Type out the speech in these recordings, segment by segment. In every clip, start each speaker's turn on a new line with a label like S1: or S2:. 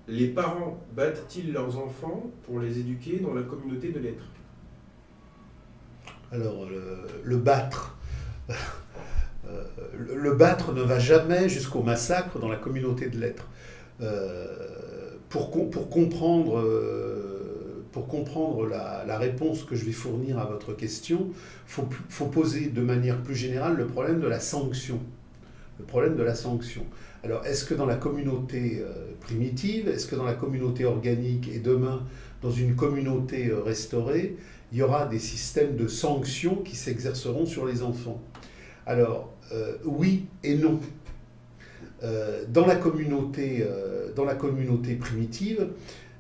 S1: Les parents battent-ils leurs enfants pour les éduquer dans la communauté de l'être?
S2: Alors, le battre, euh, le battre ne va jamais jusqu'au massacre dans la communauté de l'être. Pour comprendre la réponse que je vais fournir à votre question, faut poser de manière plus générale le problème de la sanction. Le problème de la sanction. Alors, est-ce que dans la communauté primitive, est-ce que dans la communauté organique et demain dans une communauté restaurée, il y aura des systèmes de sanctions qui s'exerceront sur les enfants? Alors, oui et non. Dans la communauté primitive,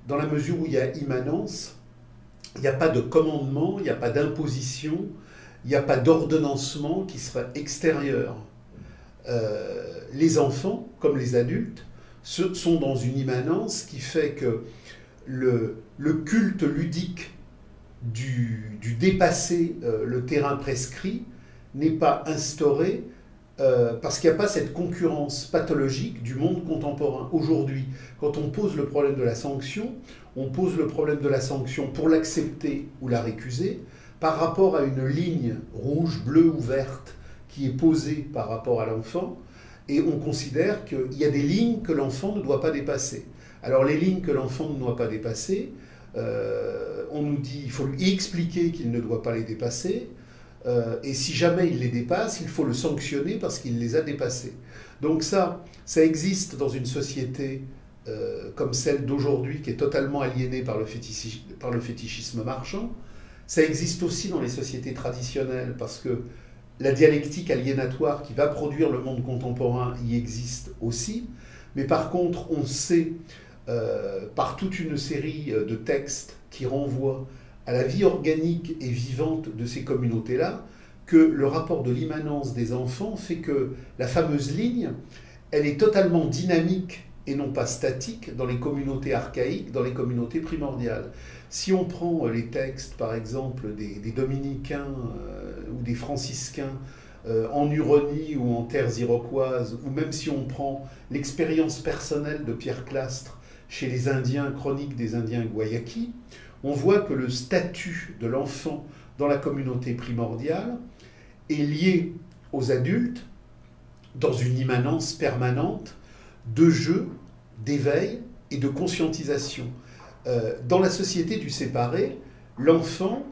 S2: dans la mesure où il y a immanence, il n'y a pas de commandement, il n'y a pas d'imposition, il n'y a pas d'ordonnancement qui serait extérieur. Les enfants, comme les adultes, sont dans une immanence qui fait que le culte ludique du dépasser le terrain prescrit n'est pas instauré parce qu'il n'y a pas cette concurrence pathologique du monde contemporain. Aujourd'hui, quand on pose le problème de la sanction, on pose le problème de la sanction pour l'accepter ou la récuser par rapport à une ligne rouge, bleue ou verte qui est posée par rapport à l'enfant, et on considère qu'il y a des lignes que l'enfant ne doit pas dépasser. Alors les lignes que l'enfant ne doit pas dépasser, on nous dit qu'il faut lui expliquer qu'il ne doit pas les dépasser, et si jamais il les dépasse, il faut le sanctionner parce qu'il les a dépassés. Donc ça existe dans une société comme celle d'aujourd'hui qui est totalement aliénée par le fétichisme marchand. Ça existe aussi dans les sociétés traditionnelles parce que la dialectique aliénatoire qui va produire le monde contemporain y existe aussi. Mais par contre, on sait par toute une série de textes qui renvoient à la vie organique et vivante de ces communautés-là, que le rapport de l'immanence des enfants fait que la fameuse ligne, elle est totalement dynamique et non pas statique dans les communautés archaïques, dans les communautés primordiales. Si on prend les textes, par exemple, des dominicains ou des franciscains en Huronie ou en terres iroquoises, ou même si on prend l'expérience personnelle de Pierre Clastre chez les Indiens, chroniques des Indiens Guayakis, on voit que le statut de l'enfant dans la communauté primordiale est lié aux adultes dans une immanence permanente de jeu, d'éveil et de conscientisation. Dans la société du séparé, l'enfant,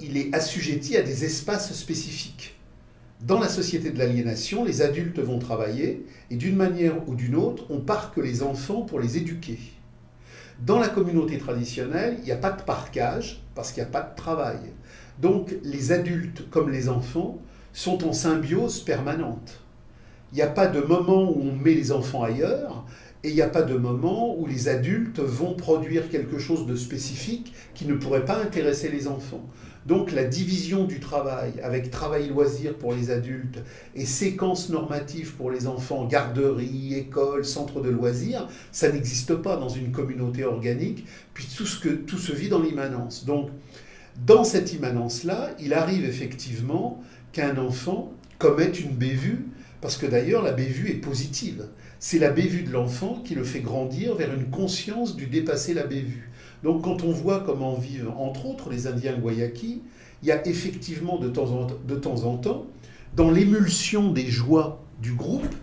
S2: il est assujetti à des espaces spécifiques. Dans la société de l'aliénation, les adultes vont travailler et d'une manière ou d'une autre, on parque les enfants pour les éduquer. Dans la communauté traditionnelle, il n'y a pas de parquage parce qu'il n'y a pas de travail. Donc les adultes comme les enfants sont en symbiose permanente. Il n'y a pas de moment où on met les enfants ailleurs et il n'y a pas de moment où les adultes vont produire quelque chose de spécifique qui ne pourrait pas intéresser les enfants. Donc la division du travail avec travail-loisir pour les adultes et séquences normatives pour les enfants, garderie, école, centre de loisirs, ça n'existe pas dans une communauté organique, puis tout se vit dans l'immanence. Donc dans cette immanence-là, il arrive effectivement qu'un enfant commette une bévue, parce que d'ailleurs la bévue est positive. C'est la bévue de l'enfant qui le fait grandir vers une conscience du dépasser la bévue. Donc quand on voit comment vivent entre autres les Indiens Guayakis, il y a effectivement de temps en temps, dans l'émulsion des joies du groupe,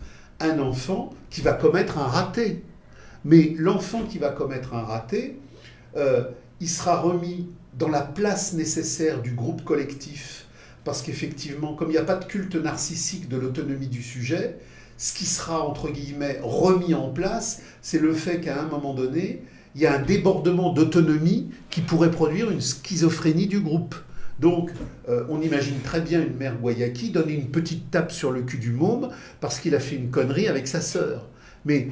S2: un enfant qui va commettre un raté. Mais l'enfant qui va commettre un raté, il sera remis dans la place nécessaire du groupe collectif, parce qu'effectivement, comme il n'y a pas de culte narcissique de l'autonomie du sujet, ce qui sera, entre guillemets, remis en place, c'est le fait qu'à un moment donné, il y a un débordement d'autonomie qui pourrait produire une schizophrénie du groupe. Donc, on imagine très bien une mère Guayaki donner une petite tape sur le cul du môme parce qu'il a fait une connerie avec sa sœur. Mais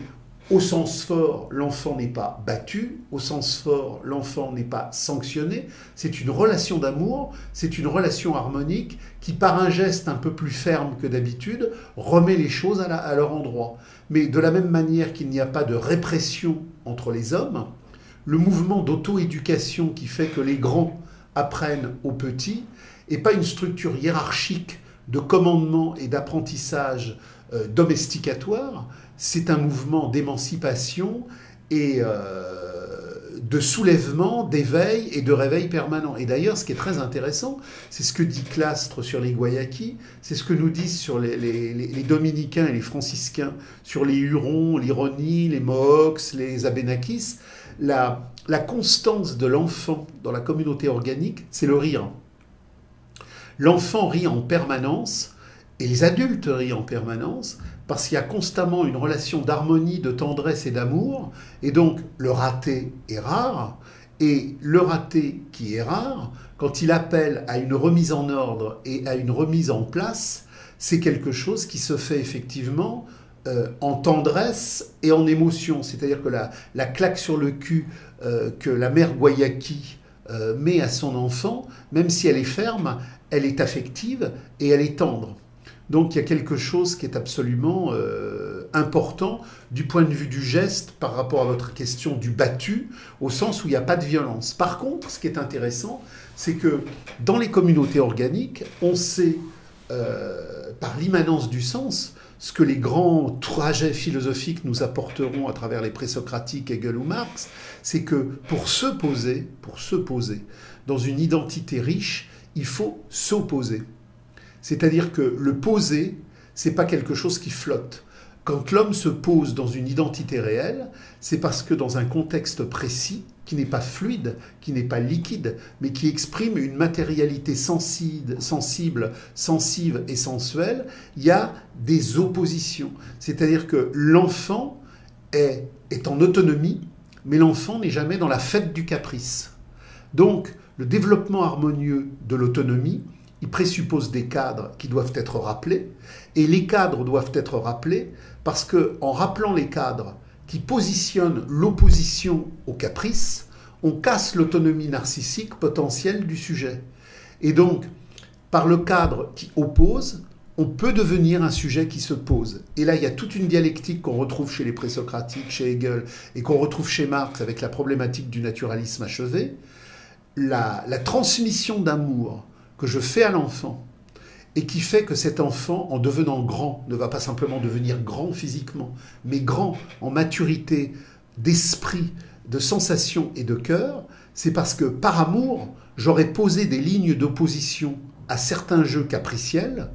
S2: au sens fort, l'enfant n'est pas battu, au sens fort, l'enfant n'est pas sanctionné. C'est une relation d'amour, c'est une relation harmonique qui, par un geste un peu plus ferme que d'habitude, remet les choses à leur endroit. Mais de la même manière qu'il n'y a pas de répression entre les hommes, le mouvement d'auto-éducation qui fait que les grands apprennent aux petits n'est pas une structure hiérarchique de commandement et d'apprentissage domesticatoire, c'est un mouvement d'émancipation et de soulèvement, d'éveil et de réveil permanent. Et d'ailleurs, ce qui est très intéressant, c'est ce que dit Clastres sur les Guayakis, c'est ce que nous disent sur les dominicains et les franciscains, sur les Hurons, l'Ironie, les Mohawks, les Abénakis. La constance de l'enfant dans la communauté organique, c'est le rire. L'enfant rit en permanence, et les adultes rient en permanence, parce qu'il y a constamment une relation d'harmonie, de tendresse et d'amour, et donc le raté est rare, et le raté qui est rare, quand il appelle à une remise en ordre et à une remise en place, c'est quelque chose qui se fait effectivement en tendresse et en émotion. C'est-à-dire que la claque sur le cul que la mère Guayaki met à son enfant, même si elle est ferme, elle est affective et elle est tendre. Donc il y a quelque chose qui est absolument important du point de vue du geste par rapport à votre question du battu, au sens où il n'y a pas de violence. Par contre, ce qui est intéressant, c'est que dans les communautés organiques, on sait, par l'immanence du sens, ce que les grands trajets philosophiques nous apporteront à travers les présocratiques, Hegel ou Marx, c'est que pour se poser dans une identité riche, il faut s'opposer. C'est-à-dire que le poser, c'est pas quelque chose qui flotte. Quand l'homme se pose dans une identité réelle, c'est parce que dans un contexte précis, qui n'est pas fluide, qui n'est pas liquide, mais qui exprime une matérialité sensible, sensive et sensuelle, il y a des oppositions. C'est-à-dire que l'enfant est en autonomie, mais l'enfant n'est jamais dans la fête du caprice. Donc, le développement harmonieux de l'autonomie, il présuppose des cadres qui doivent être rappelés, et les cadres doivent être rappelés parce qu'en rappelant les cadres qui positionnent l'opposition au caprice, on casse l'autonomie narcissique potentielle du sujet. Et donc, par le cadre qui oppose, on peut devenir un sujet qui se pose. Et là, il y a toute une dialectique qu'on retrouve chez les présocratiques, chez Hegel, et qu'on retrouve chez Marx avec la problématique du naturalisme achevé. La transmission d'amour que je fais à l'enfant, et qui fait que cet enfant, en devenant grand, ne va pas simplement devenir grand physiquement, mais grand en maturité d'esprit, de sensation et de cœur, c'est parce que par amour, j'aurais posé des lignes d'opposition à certains jeux capriciels,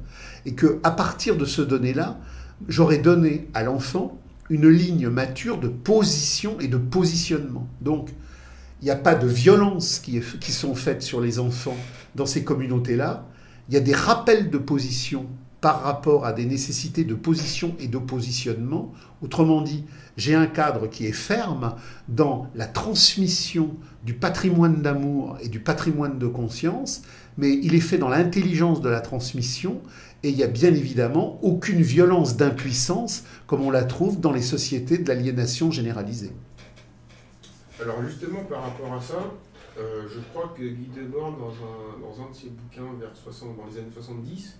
S2: et qu'à partir de ce donné-là, j'aurais donné à l'enfant une ligne mature de position et de positionnement. Donc, il n'y a pas de violences qui sont faites sur les enfants dans ces communautés-là. Il y a des rappels de position par rapport à des nécessités de position et de positionnement. Autrement dit, j'ai un cadre qui est ferme dans la transmission du patrimoine d'amour et du patrimoine de conscience, mais il est fait dans l'intelligence de la transmission, et il n'y a bien évidemment aucune violence d'impuissance comme on la trouve dans les sociétés de l'aliénation généralisée.
S1: Alors justement, par rapport à ça, je crois que Guy Debord, dans un de ses bouquins dans les années 70,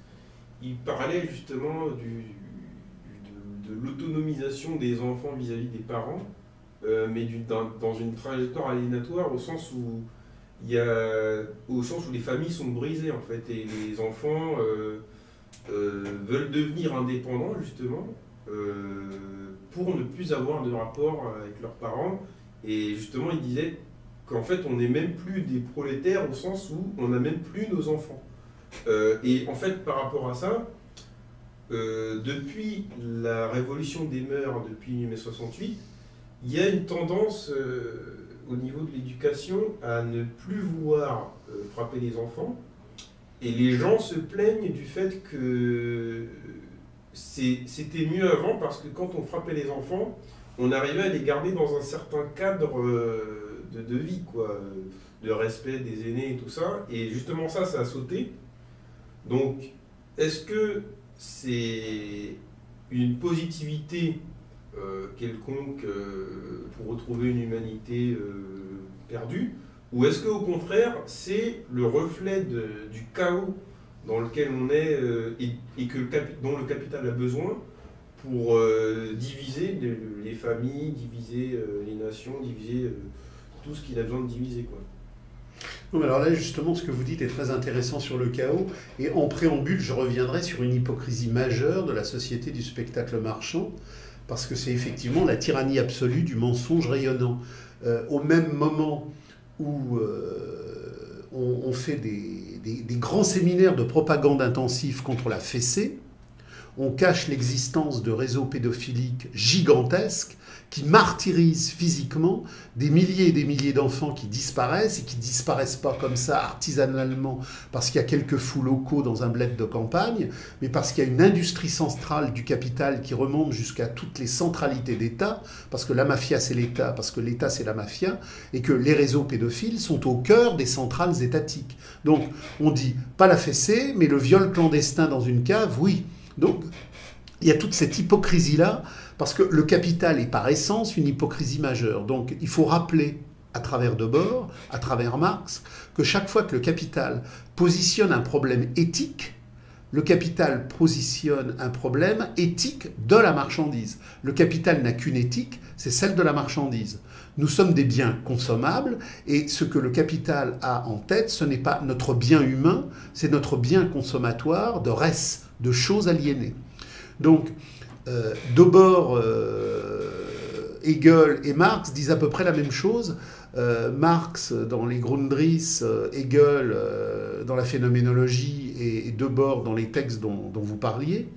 S1: il parlait justement de l'autonomisation des enfants vis-à-vis des parents, mais dans une trajectoire aliénatoire au sens où les familles sont brisées en fait, et les enfants veulent devenir indépendants justement pour ne plus avoir de rapport avec leurs parents. Et justement, il disait qu'en fait, on n'est même plus des prolétaires au sens où on n'a même plus nos enfants. Et en fait, par rapport à ça, depuis la révolution des mœurs, depuis mai 68, il y a une tendance au niveau de l'éducation à ne plus vouloir frapper les enfants. Et les gens se plaignent du fait que c'était mieux avant parce que quand on frappait les enfants, on arrivait à les garder dans un certain cadre de vie, quoi, de respect des aînés et tout ça. Et justement ça a sauté. Donc, est-ce que c'est une positivité quelconque pour retrouver une humanité perdue, ou est-ce qu'au contraire, c'est le reflet du chaos dans lequel on est et dont le capital a besoin pour diviser les familles, diviser les nations, diviser tout ce qu'il a besoin de diviser, quoi.
S2: Non, alors là, justement, ce que vous dites est très intéressant sur le chaos. Et en préambule, je reviendrai sur une hypocrisie majeure de la société du spectacle marchand. parce que c'est effectivement la tyrannie absolue du mensonge rayonnant. Au même moment où on fait des grands séminaires de propagande intensive contre la fessée, on cache l'existence de réseaux pédophiliques gigantesques qui martyrisent physiquement des milliers et des milliers d'enfants qui disparaissent, et qui disparaissent pas comme ça artisanalement parce qu'il y a quelques fous locaux dans un bled de campagne, mais parce qu'il y a une industrie centrale du capital qui remonte jusqu'à toutes les centralités d'État, parce que la mafia c'est l'État, parce que l'État c'est la mafia, et que les réseaux pédophiles sont au cœur des centrales étatiques. Donc on dit pas la fessée, mais le viol clandestin dans une cave, oui. Donc, il y a toute cette hypocrisie-là, parce que le capital est par essence une hypocrisie majeure. Donc, il faut rappeler, à travers Debord, à travers Marx, que chaque fois que le capital positionne un problème éthique, le capital positionne un problème éthique de la marchandise. Le capital n'a qu'une éthique, c'est celle de la marchandise. Nous sommes des biens consommables, et ce que le capital a en tête, ce n'est pas notre bien humain, c'est notre bien consommatoire de res, de choses aliénées. Donc, Debord, Hegel et Marx disent à peu près la même chose. Marx dans les Grundrisse, Hegel dans la phénoménologie et Debord dans les textes dont vous parliez.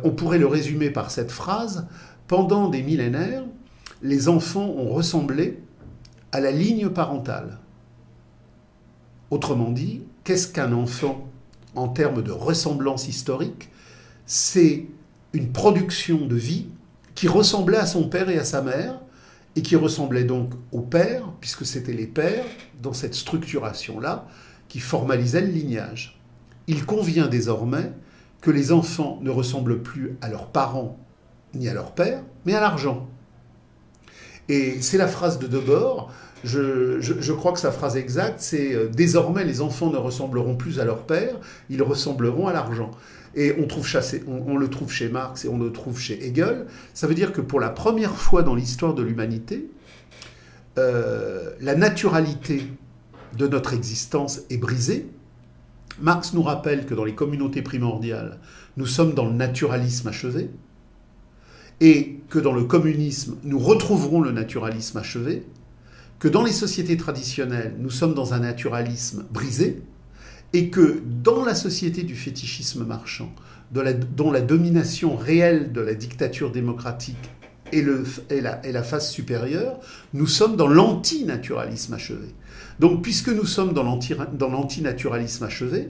S2: On pourrait le résumer par cette phrase: pendant des millénaires, les enfants ont ressemblé à la ligne parentale. Autrement dit, qu'est-ce qu'un enfant en termes de ressemblance historique? C'est une production de vie qui ressemblait à son père et à sa mère, et qui ressemblait donc au père, puisque c'était les pères, dans cette structuration-là, qui formalisait le lignage. Il convient désormais que les enfants ne ressemblent plus à leurs parents ni à leur père, mais à l'argent. Et c'est la phrase de Debord, je crois que sa phrase exacte, c'est « Désormais, les enfants ne ressembleront plus à leur père, ils ressembleront à l'argent ». Et on le trouve chez Marx et on le trouve chez Hegel. Ça veut dire que pour la première fois dans l'histoire de l'humanité, la naturalité de notre existence est brisée. Marx nous rappelle que dans les communautés primordiales, nous sommes dans le naturalisme achevé, et que dans le communisme, nous retrouverons le naturalisme achevé, que dans les sociétés traditionnelles, nous sommes dans un naturalisme brisé, et que dans la société du fétichisme marchand, dont la domination réelle de la dictature démocratique est la phase supérieure, nous sommes dans l'antinaturalisme achevé. Donc, puisque nous sommes dans l'antinaturalisme achevé,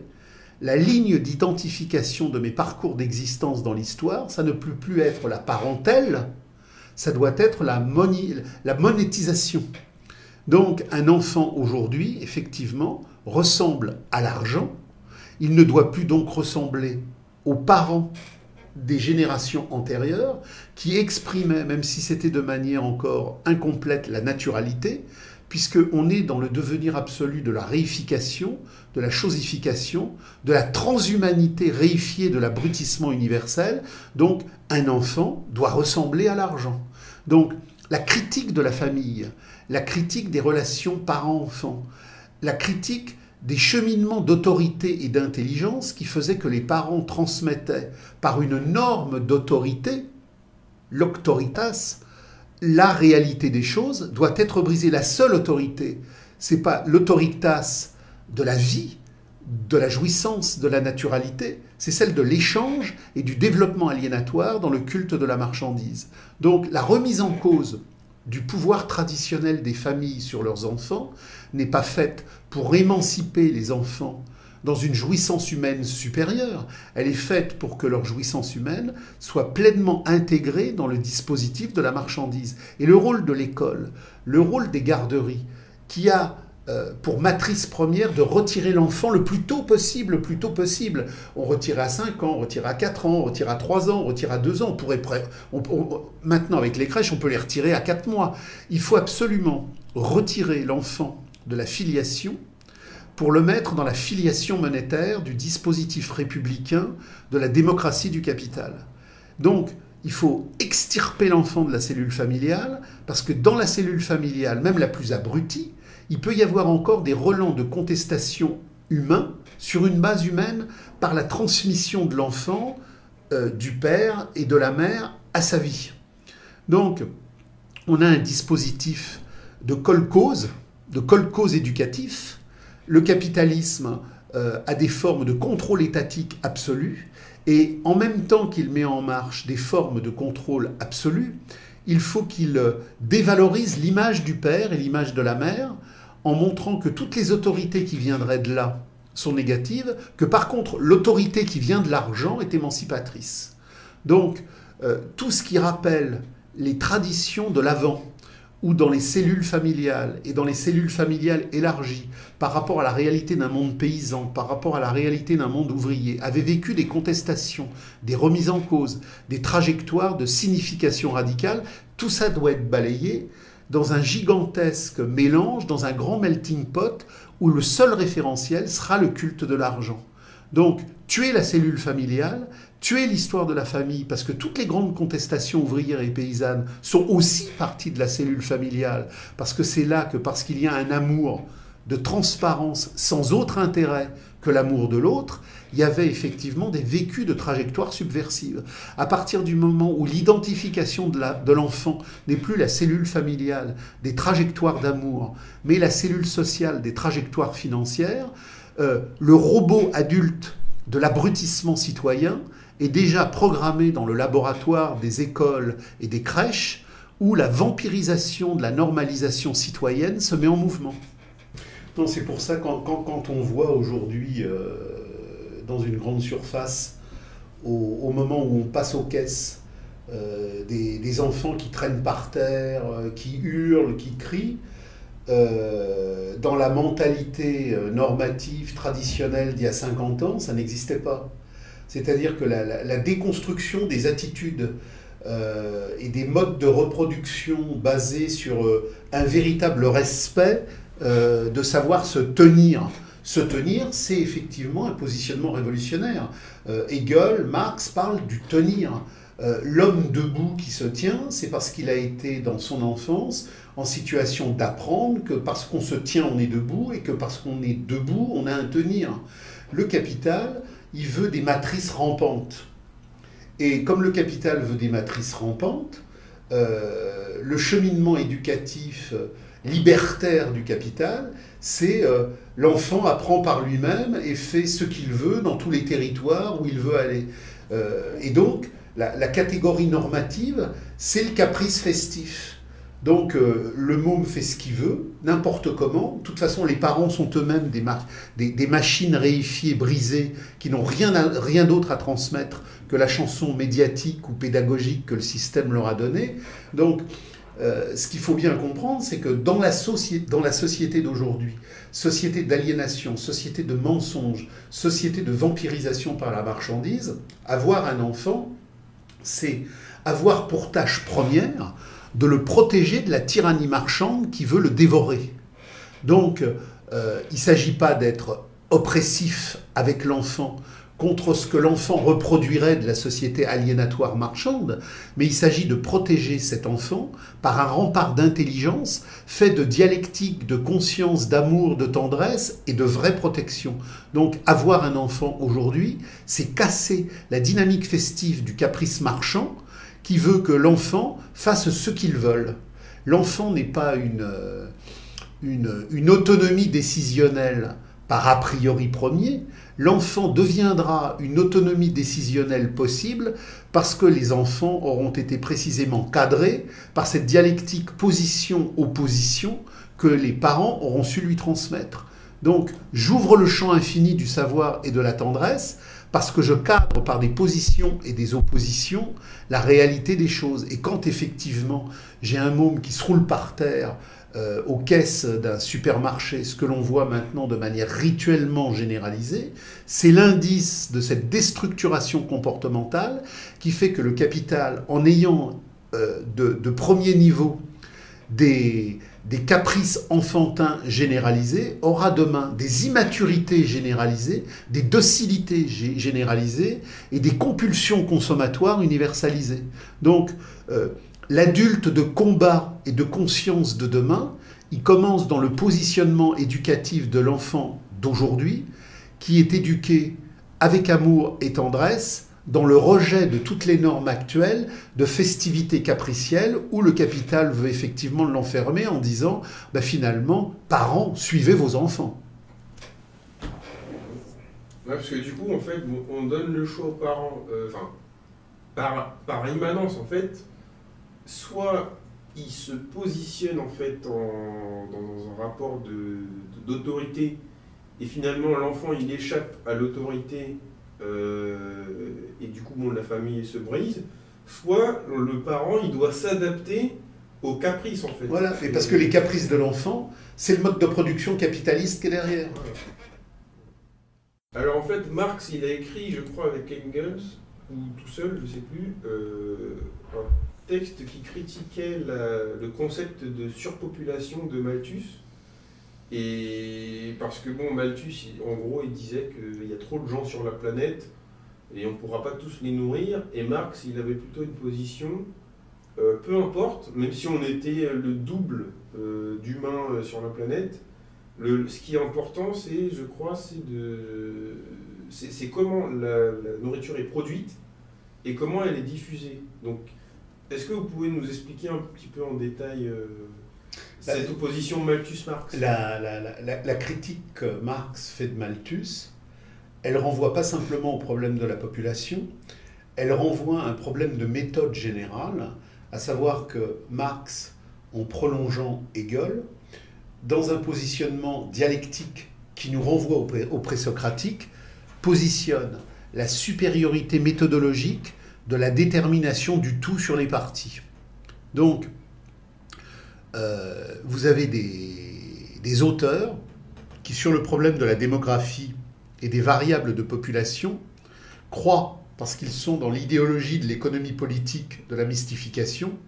S2: la ligne d'identification de mes parcours d'existence dans l'histoire, ça ne peut plus être la parentèle, ça doit être la monétisation. Donc, un enfant aujourd'hui, effectivement, ressemble à l'argent. Il ne doit plus donc ressembler aux parents des générations antérieures qui exprimaient, même si c'était de manière encore incomplète, la naturalité, puisqu'on est dans le devenir absolu de la réification, de la chosification, de la transhumanité réifiée de l'abrutissement universel. Donc, un enfant doit ressembler à l'argent. Donc, la critique de la famille, la critique des relations parents-enfants, la critique des cheminements d'autorité et d'intelligence qui faisaient que les parents transmettaient par une norme d'autorité, l'auctoritas, la réalité des choses doit être brisée. La seule autorité, c'est pas l'autoritas de la vie, de la jouissance, de la naturalité, c'est celle de l'échange et du développement aliénatoire dans le culte de la marchandise. Donc la remise en cause du pouvoir traditionnel des familles sur leurs enfants n'est pas faite pour émanciper les enfants dans une jouissance humaine supérieure, elle est faite pour que leur jouissance humaine soit pleinement intégrée dans le dispositif de la marchandise. Et le rôle de l'école, le rôle des garderies, qui a pour matrice première de retirer l'enfant le plus tôt possible, le plus tôt possible. On retire à 5 ans, on retire à 4 ans, on retire à 3 ans, on retire à 2 ans. Maintenant, avec les crèches, on peut les retirer à 4 mois. Il faut absolument retirer l'enfant de la filiation pour le mettre dans la filiation monétaire du dispositif républicain de la démocratie du capital. Donc, il faut extirper l'enfant de la cellule familiale, parce que dans la cellule familiale, même la plus abrutie, il peut y avoir encore des relents de contestation humains sur une base humaine par la transmission de l'enfant, du père et de la mère à sa vie. Donc, on a un dispositif de kolkhoz éducatif. Le capitalisme a des formes de contrôle étatique absolu, et en même temps qu'il met en marche des formes de contrôle absolu, il faut qu'il dévalorise l'image du père et l'image de la mère, en montrant que toutes les autorités qui viendraient de là sont négatives, que par contre l'autorité qui vient de l'argent est émancipatrice. Donc tout ce qui rappelle les traditions de l'avant, ou dans les cellules familiales, et dans les cellules familiales élargies, par rapport à la réalité d'un monde paysan, par rapport à la réalité d'un monde ouvrier, avait vécu des contestations, des remises en cause, des trajectoires de signification radicale, tout ça doit être balayé dans un gigantesque mélange, dans un grand melting pot, où le seul référentiel sera le culte de l'argent. Donc, tuer la cellule familiale, tuer l'histoire de la famille, parce que toutes les grandes contestations ouvrières et paysannes sont aussi parties de la cellule familiale, parce que c'est là que, parce qu'il y a un amour de transparence sans autre intérêt que l'amour de l'autre, il y avait effectivement des vécus de trajectoires subversives. À partir du moment où l'identification de l'enfant n'est plus la cellule familiale des trajectoires d'amour, mais la cellule sociale des trajectoires financières, le robot adulte de l'abrutissement citoyen est déjà programmé dans le laboratoire des écoles et des crèches, où la vampirisation de la normalisation citoyenne se met en mouvement. Non, c'est pour ça quand on voit aujourd'hui dans une grande surface, au moment où on passe aux caisses, des enfants qui traînent par terre, qui hurlent, qui crient, dans la mentalité normative traditionnelle d'il y a 50 ans, ça n'existait pas. C'est-à-dire que la déconstruction des attitudes et des modes de reproduction basés sur un véritable respect de savoir se tenir. Se tenir, c'est effectivement un positionnement révolutionnaire. Hegel, Marx parlent du tenir. L'homme debout qui se tient, c'est parce qu'il a été dans son enfance en situation d'apprendre que parce qu'on se tient, on est debout, et que parce qu'on est debout, on a un tenir. Le capital, il veut des matrices rampantes. Et comme le capital veut des matrices rampantes, le cheminement éducatif libertaire du capital, c'est l'enfant apprend par lui-même et fait ce qu'il veut dans tous les territoires où il veut aller. Et donc, la catégorie normative, c'est le caprice festif. Donc, le môme fait ce qu'il veut, n'importe comment. De toute façon, les parents sont eux-mêmes des machines réifiées, brisées, qui n'ont rien d'autre à transmettre que la chanson médiatique ou pédagogique que le système leur a donnée. Donc, ce qu'il faut bien comprendre, c'est que dans la société d'aujourd'hui, société d'aliénation, société de mensonges, société de vampirisation par la marchandise, avoir un enfant, c'est avoir pour tâche première de le protéger de la tyrannie marchande qui veut le dévorer. Donc, il ne s'agit pas d'être oppressif avec l'enfant contre ce que l'enfant reproduirait de la société aliénatoire marchande, mais il s'agit de protéger cet enfant par un rempart d'intelligence fait de dialectique, de conscience, d'amour, de tendresse et de vraie protection. Donc avoir un enfant aujourd'hui, c'est casser la dynamique festive du caprice marchand qui veut que l'enfant fasse ce qu'il veut. L'enfant n'est pas une autonomie décisionnelle par a priori premier. L'enfant deviendra une autonomie décisionnelle possible parce que les enfants auront été précisément cadrés par cette dialectique position-opposition que les parents auront su lui transmettre. Donc, j'ouvre le champ infini du savoir et de la tendresse parce que je cadre par des positions et des oppositions la réalité des choses. Et quand effectivement j'ai un môme qui se roule par terre aux caisses d'un supermarché, ce que l'on voit maintenant de manière rituellement généralisée, c'est l'indice de cette déstructuration comportementale qui fait que le capital, en ayant de premier niveau des caprices enfantins généralisés, aura demain des immaturités généralisées, des docilités généralisées et des compulsions consommatoires universalisées. Donc, l'adulte de combat et de conscience de demain, il commence dans le positionnement éducatif de l'enfant d'aujourd'hui, qui est éduqué avec amour et tendresse, dans le rejet de toutes les normes actuelles de festivités capricielles où le capital veut effectivement l'enfermer en disant finalement, parents, suivez vos enfants.
S1: Ouais, parce que du coup, en fait, on donne le choix aux parents, par immanence, en fait, soit ils se positionnent en fait dans un rapport d'autorité, et finalement l'enfant il échappe à l'autorité, et du coup la famille se brise, soit le parent il doit s'adapter aux caprices en fait.
S2: Voilà, et parce que les caprices de l'enfant, c'est le mode de production capitaliste qui est derrière.
S1: Voilà. Alors en fait, Marx, il a écrit, je crois, avec Engels, ou tout seul, je ne sais plus, un texte qui critiquait le concept de surpopulation de Malthus. Et parce que Malthus, en gros, il disait qu'il y a trop de gens sur la planète et on ne pourra pas tous les nourrir. Et Marx, il avait plutôt une position, peu importe, même si on était le double d'humains sur la planète, ce qui est important, c'est, je crois, c'est comment la nourriture est produite et comment elle est diffusée. Donc, est-ce que vous pouvez nous expliquer un petit peu en détail cette opposition Malthus-Marx?
S2: La critique que Marx fait de Malthus, elle renvoie pas simplement au problème de la population, elle renvoie à un problème de méthode générale, à savoir que Marx, en prolongeant Hegel, dans un positionnement dialectique qui nous renvoie au présocratique, positionne la supériorité méthodologique de la détermination du tout sur les parties. Donc, vous avez des auteurs qui, sur le problème de la démographie et des variables de population, croient, parce qu'ils sont dans l'idéologie de l'économie politique de la mystification,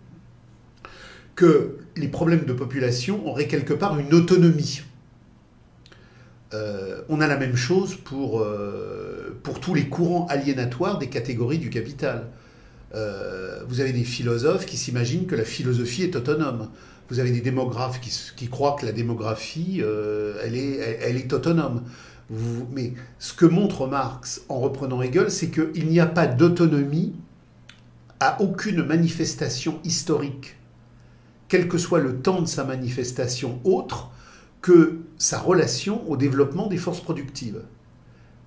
S2: que les problèmes de population auraient quelque part une autonomie. On a la même chose pour tous les courants aliénatoires des catégories du capital. Vous avez des philosophes qui s'imaginent que la philosophie est autonome. Vous avez des démographes qui croient que la démographie, elle est autonome. Mais ce que montre Marx en reprenant Hegel, c'est qu'il n'y a pas d'autonomie à aucune manifestation historique, quel que soit le temps de sa manifestation autre que sa relation au développement des forces productives.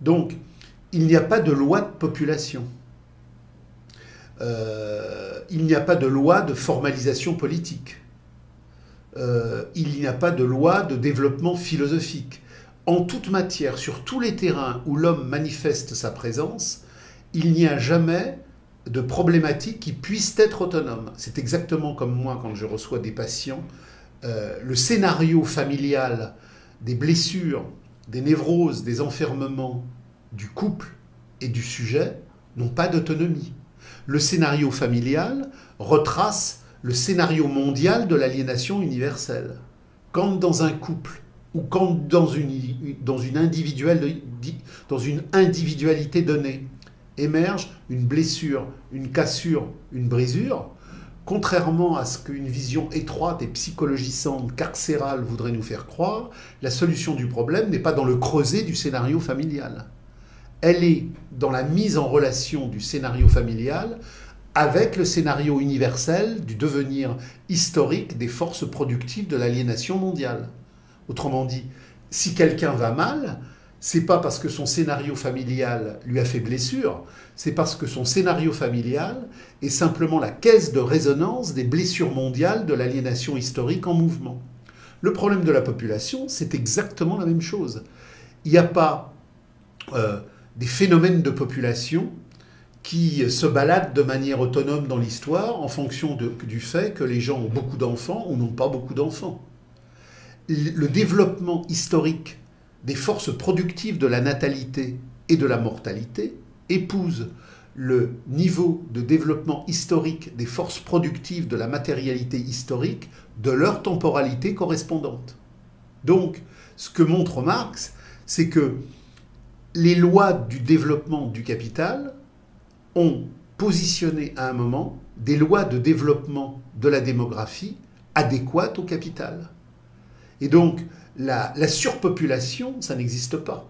S2: Donc, il n'y a pas de loi de population. Il n'y a pas de loi de formalisation politique. Il n'y a pas de loi de développement philosophique. En toute matière, sur tous les terrains où l'homme manifeste sa présence, il n'y a jamais de problématiques qui puissent être autonomes. C'est exactement comme moi quand je reçois des patients. Le scénario familial des blessures, des névroses, des enfermements du couple et du sujet n'ont pas d'autonomie. Le scénario familial retrace le scénario mondial de l'aliénation universelle. Quand dans un couple ou quand dans une individualité donnée émerge une blessure, une cassure, une brisure, contrairement à ce qu'une vision étroite et psychologisante, carcérale voudrait nous faire croire, la solution du problème n'est pas dans le creuset du scénario familial. Elle est dans la mise en relation du scénario familial avec le scénario universel du devenir historique des forces productives de l'aliénation mondiale. Autrement dit, si quelqu'un va mal, c'est pas parce que son scénario familial lui a fait blessure, c'est parce que son scénario familial est simplement la caisse de résonance des blessures mondiales de l'aliénation historique en mouvement. Le problème de la population, c'est exactement la même chose. Il n'y a pas des phénomènes de population qui se baladent de manière autonome dans l'histoire en fonction du fait que les gens ont beaucoup d'enfants ou n'ont pas beaucoup d'enfants. Le développement historique des forces productives de la natalité et de la mortalité épouse le niveau de développement historique des forces productives de la matérialité historique de leur temporalité correspondante. Donc, ce que montre Marx, c'est que les lois du développement du capital ont positionné à un moment des lois de développement de la démographie adéquates au capital. Et donc, la surpopulation, ça n'existe pas.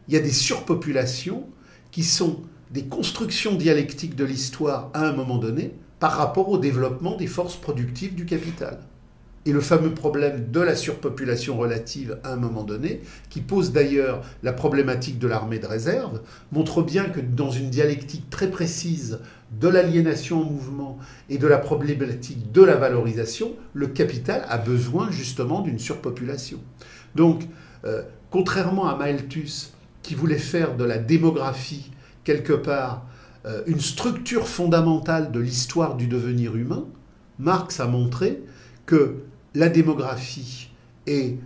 S2: Il y a des surpopulations qui sont des constructions dialectiques de l'histoire à un moment donné par rapport au développement des forces productives du capital. Et le fameux problème de la surpopulation relative à un moment donné, qui pose d'ailleurs la problématique de l'armée de réserve, montre bien que dans une dialectique très précise de l'aliénation en mouvement et de la problématique de la valorisation, le capital a besoin justement d'une surpopulation. Donc, contrairement à Malthus, qui voulait faire de la démographie, quelque part, une structure fondamentale de l'histoire du devenir humain, Marx a montré que la démographie et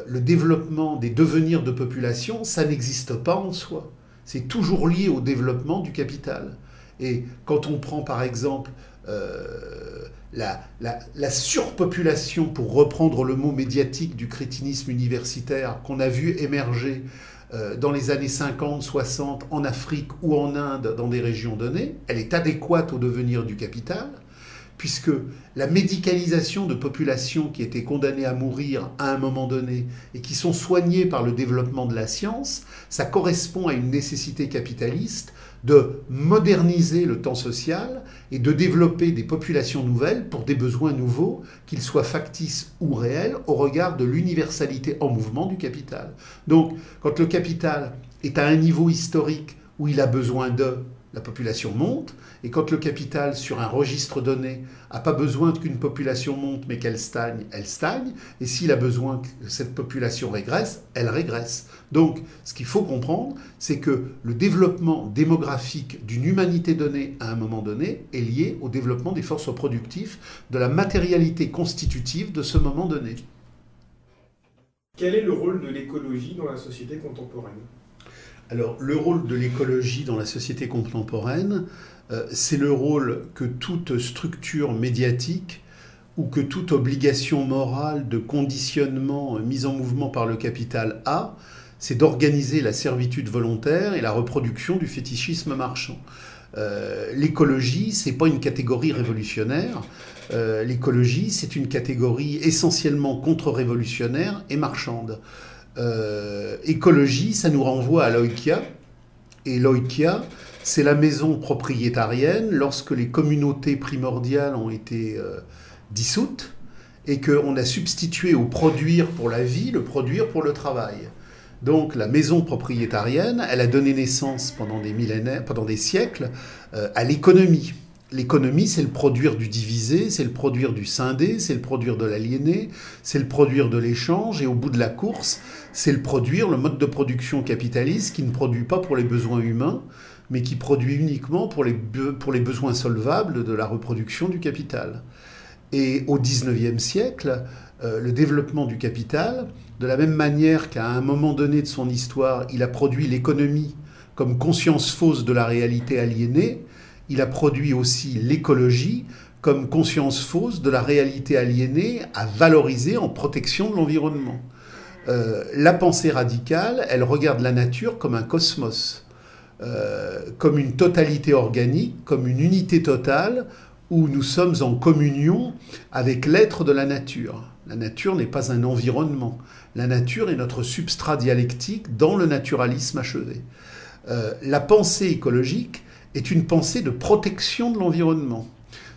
S2: le développement des devenirs de population, ça n'existe pas en soi. C'est toujours lié au développement du capital. Et quand on prend par exemple la surpopulation, pour reprendre le mot médiatique du crétinisme universitaire qu'on a vu émerger dans les années 50, 60 en Afrique ou en Inde dans des régions données, elle est adéquate au devenir du capital, puisque la médicalisation de populations qui étaient condamnées à mourir à un moment donné et qui sont soignées par le développement de la science, ça correspond à une nécessité capitaliste de moderniser le temps social et de développer des populations nouvelles pour des besoins nouveaux, qu'ils soient factices ou réels, au regard de l'universalité en mouvement du capital. Donc, quand le capital est à un niveau historique où il a besoin de, la population monte, et quand le capital, sur un registre donné, n'a pas besoin qu'une population monte, mais qu'elle stagne, elle stagne, et s'il a besoin que cette population régresse, elle régresse. Donc, ce qu'il faut comprendre, c'est que le développement démographique d'une humanité donnée à un moment donné est lié au développement des forces productives, de la matérialité constitutive de ce moment donné.
S1: Quel est le rôle de l'écologie dans la société contemporaine ?
S2: Alors, le rôle de l'écologie dans la société contemporaine, c'est le rôle que toute structure médiatique ou que toute obligation morale de conditionnement mise en mouvement par le capital a, c'est d'organiser la servitude volontaire et la reproduction du fétichisme marchand. L'écologie, c'est pas une catégorie révolutionnaire. L'écologie, c'est une catégorie essentiellement contre-révolutionnaire et marchande. Écologie, ça nous renvoie à l'oikia. Et l'oikia, c'est la maison propriétarienne lorsque les communautés primordiales ont été dissoutes et qu'on a substitué au produire pour la vie le produire pour le travail. Donc la maison propriétarienne, elle a donné naissance pendant des millénaires, pendant des siècles, à l'économie. L'économie, c'est le produire du divisé, c'est le produire du scindé, c'est le produire de l'aliéné, c'est le produire de l'échange, et au bout de la course, c'est le produire, le mode de production capitaliste qui ne produit pas pour les besoins humains, mais qui produit uniquement pour les besoins solvables de la reproduction du capital. Et au XIXe siècle, le développement du capital, de la même manière qu'à un moment donné de son histoire, il a produit l'économie comme conscience fausse de la réalité aliénée, il a produit aussi l'écologie comme conscience fausse de la réalité aliénée à valoriser en protection de l'environnement. La pensée radicale, elle regarde la nature comme un cosmos, comme une totalité organique, comme une unité totale où nous sommes en communion avec l'être de la nature. La nature n'est pas un environnement. La nature est notre substrat dialectique dans le naturalisme achevé. La pensée écologique est une pensée de protection de l'environnement.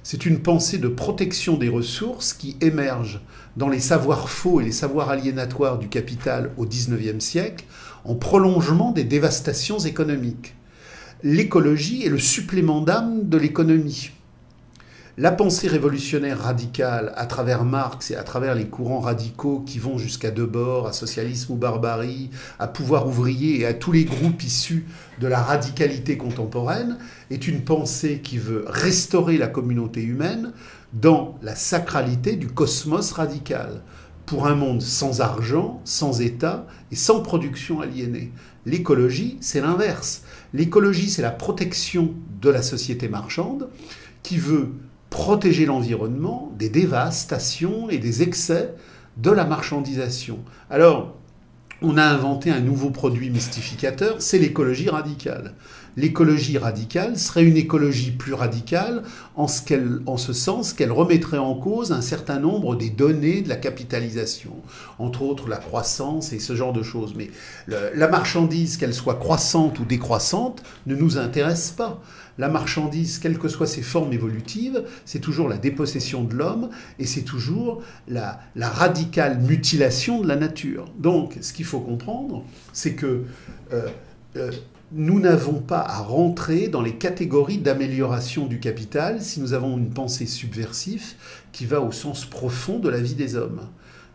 S2: C'est une pensée de protection des ressources qui émerge dans les savoirs faux et les savoirs aliénatoires du capital au XIXe siècle, en prolongement des dévastations économiques. L'écologie est le supplément d'âme de l'économie. La pensée révolutionnaire radicale, à travers Marx et à travers les courants radicaux qui vont jusqu'à Debord, à socialisme ou barbarie, à pouvoir ouvrier et à tous les groupes issus de la radicalité contemporaine, est une pensée qui veut restaurer la communauté humaine dans la sacralité du cosmos radical, pour un monde sans argent, sans État et sans production aliénée. L'écologie, c'est l'inverse. L'écologie, c'est la protection de la société marchande qui veut protéger l'environnement des dévastations et des excès de la marchandisation. Alors, on a inventé un nouveau produit mystificateur, c'est l'écologie radicale. l'écologie radicale serait une écologie plus radicale en ce sens qu'elle remettrait en cause un certain nombre des données de la capitalisation, entre autres la croissance et ce genre de choses. Mais la marchandise, qu'elle soit croissante ou décroissante, ne nous intéresse pas. La marchandise, quelles que soient ses formes évolutives, c'est toujours la dépossession de l'homme et c'est toujours la radicale mutilation de la nature. Donc, ce qu'il faut comprendre, c'est que nous n'avons pas à rentrer dans les catégories d'amélioration du capital si nous avons une pensée subversive qui va au sens profond de la vie des hommes.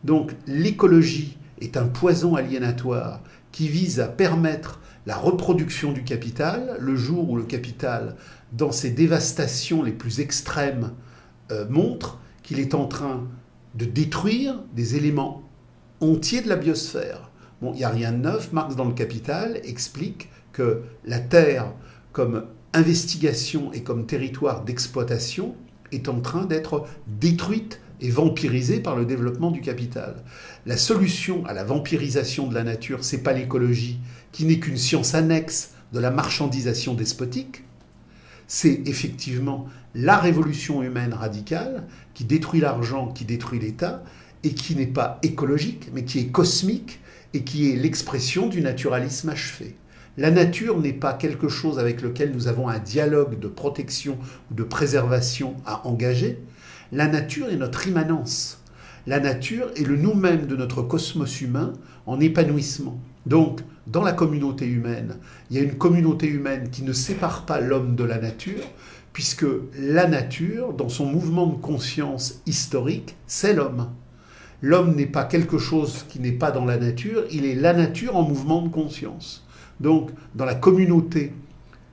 S2: Donc, l'écologie est un poison aliénatoire qui vise à permettre la reproduction du capital, le jour où le capital, dans ses dévastations les plus extrêmes, montre qu'il est en train de détruire des éléments entiers de la biosphère. Bon, il n'y a rien de neuf. Marx, dans le Capital, explique que la Terre, comme investigation et comme territoire d'exploitation, est en train d'être détruite et vampirisée par le développement du capital. La solution à la vampirisation de la nature, c'est pas l'écologie, qui n'est qu'une science annexe de la marchandisation despotique, c'est effectivement la révolution humaine radicale qui détruit l'argent, qui détruit l'État, et qui n'est pas écologique, mais qui est cosmique, et qui est l'expression du naturalisme achevé. La nature n'est pas quelque chose avec lequel nous avons un dialogue de protection ou de préservation à engager. La nature est notre immanence. La nature est le nous-mêmes de notre cosmos humain en épanouissement. Donc, dans la communauté humaine, il y a une communauté humaine qui ne sépare pas l'homme de la nature, puisque la nature, dans son mouvement de conscience historique, c'est l'homme. L'homme n'est pas quelque chose qui n'est pas dans la nature, il est la nature en mouvement de conscience. Donc, dans la communauté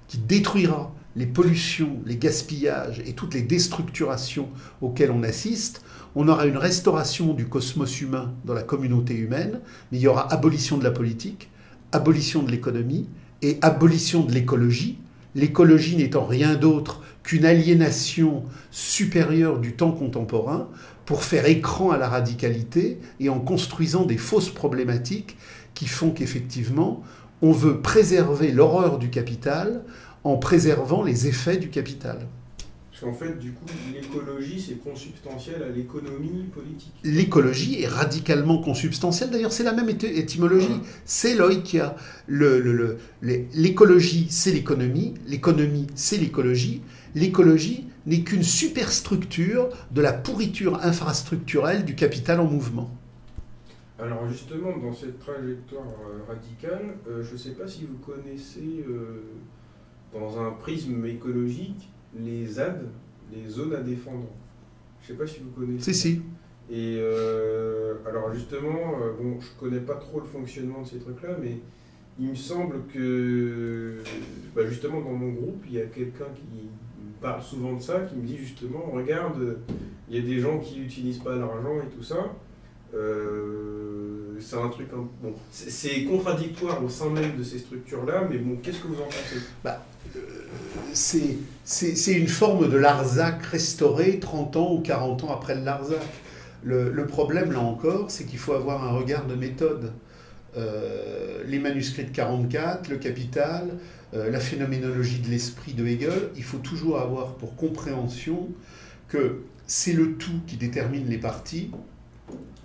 S2: qui détruira les pollutions, les gaspillages et toutes les déstructurations auxquelles on assiste, on aura une restauration du cosmos humain dans la communauté humaine, mais il y aura abolition de la politique, abolition de l'économie et abolition de l'écologie. L'écologie n'étant rien d'autre qu'une aliénation supérieure du temps contemporain pour faire écran à la radicalité et en construisant des fausses problématiques qui font qu'effectivement, on veut préserver l'horreur du capital en préservant les effets du capital.
S1: Parce qu'en fait, du coup, l'écologie, c'est consubstantiel à l'économie politique.
S2: L'écologie est radicalement consubstantielle. D'ailleurs, c'est la même étymologie. C'est l'oikia. L'écologie, c'est l'économie. L'économie, c'est l'écologie. L'écologie n'est qu'une superstructure de la pourriture infrastructurelle du capital en mouvement.
S1: Alors justement, dans cette trajectoire radicale, je ne sais pas si vous connaissez, dans un prisme écologique, les ZAD, les zones à défendre. Je ne sais pas si vous connaissez.
S2: Si.
S1: Et alors justement, bon, je ne connais pas trop le fonctionnement de ces trucs-là, mais il me semble que, justement, dans mon groupe, il y a quelqu'un qui me parle souvent de ça, qui me dit justement, regarde, il y a des gens qui n'utilisent pas l'argent et tout ça. C'est un truc, bon, c'est contradictoire au sein même de ces structures-là, mais bon, qu'est-ce que vous en pensez ?
S2: C'est une forme de Larzac restauré 30 ans ou 40 ans après le Larzac. Le problème, là encore, c'est qu'il faut avoir un regard de méthode. Les manuscrits de 44, le Capital, la phénoménologie de l'esprit de Hegel, il faut toujours avoir pour compréhension que c'est le tout qui détermine les parties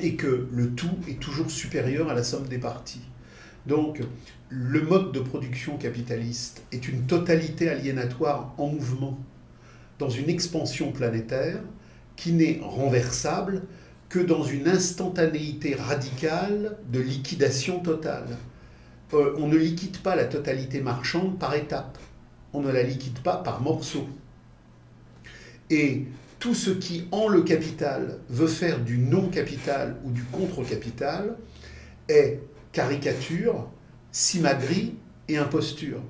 S2: et que le tout est toujours supérieur à la somme des parties. Donc, le mode de production capitaliste est une totalité aliénatoire en mouvement dans une expansion planétaire qui n'est renversable que dans une instantanéité radicale de liquidation totale. On ne liquide pas la totalité marchande par étapes. On ne la liquide pas par morceaux. Et tout ce qui, en le capital, veut faire du non-capital ou du contre-capital est caricature, simagrée et imposture.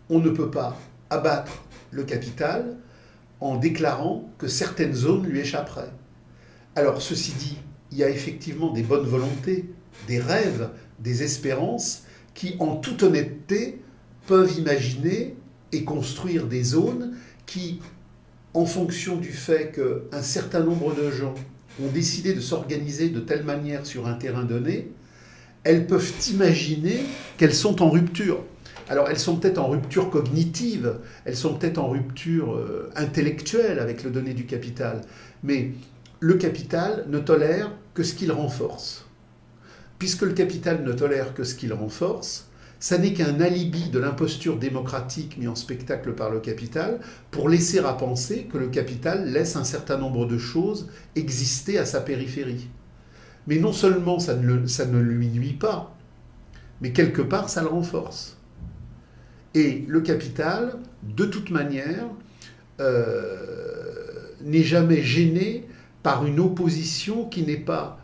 S2: On ne peut pas abattre le capital en déclarant que certaines zones lui échapperaient. Alors, ceci dit, il y a effectivement des bonnes volontés, des rêves, des espérances qui, en toute honnêteté, peuvent imaginer et construire des zones qui, en fonction du fait qu'un certain nombre de gens ont décidé de s'organiser de telle manière sur un terrain donné, elles peuvent imaginer qu'elles sont en rupture. Alors elles sont peut-être en rupture cognitive, elles sont peut-être en rupture intellectuelle avec le donné du capital, mais le capital ne tolère que ce qu'il renforce. Puisque le capital ne tolère que ce qu'il renforce, ça n'est qu'un alibi de l'imposture démocratique mis en spectacle par le capital pour laisser à penser que le capital laisse un certain nombre de choses exister à sa périphérie. Mais non seulement ça ne lui nuit pas, mais quelque part ça le renforce. Et le capital, de toute manière, n'est jamais gêné par une opposition qui n'est pas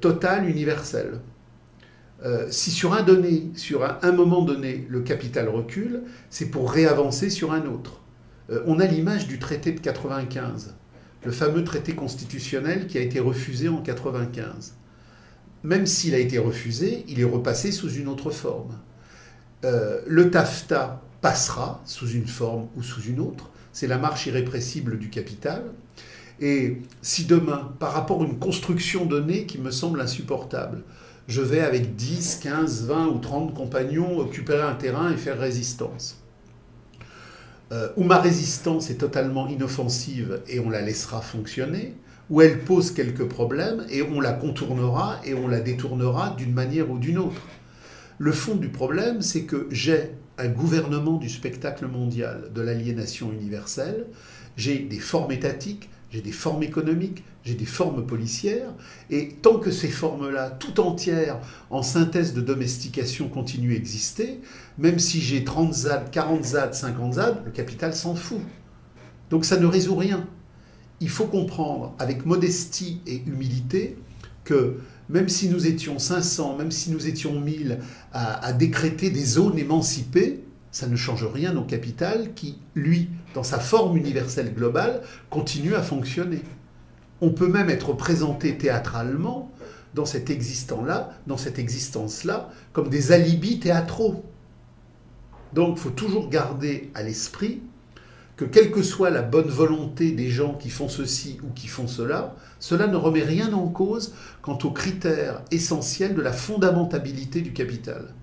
S2: totale, universelle. Si sur un moment donné, le capital recule, c'est pour réavancer sur un autre. On a l'image du traité de 95, le fameux traité constitutionnel qui a été refusé en 95. Même s'il a été refusé, il est repassé sous une autre forme. Le TAFTA passera sous une forme ou sous une autre. C'est la marche irrépressible du capital. Et si demain, par rapport à une construction donnée qui me semble insupportable, je vais avec 10, 15, 20 ou 30 compagnons occuper un terrain et faire résistance, où ma résistance est totalement inoffensive et on la laissera fonctionner, où elle pose quelques problèmes et on la contournera et on la détournera d'une manière ou d'une autre. Le fond du problème, c'est que j'ai un gouvernement du spectacle mondial, de l'aliénation universelle, j'ai des formes étatiques, j'ai des formes économiques, j'ai des formes policières, et tant que ces formes-là, tout entières, en synthèse de domestication, continuent à exister, même si j'ai 30 ZAD, 40 ZAD, 50 ZAD, le capital s'en fout. Donc ça ne résout rien. Il faut comprendre, avec modestie et humilité, que même si nous étions 500, même si nous étions 1000 à décréter des zones émancipées, ça ne change rien au capital qui, lui, dans sa forme universelle globale, continue à fonctionner. On peut même être présenté théâtralement dans cet existence-là, comme des alibis théâtraux. Donc il faut toujours garder à l'esprit que quelle que soit la bonne volonté des gens qui font ceci ou qui font cela, cela ne remet rien en cause quant aux critères essentiels de la fondamentabilité du capital.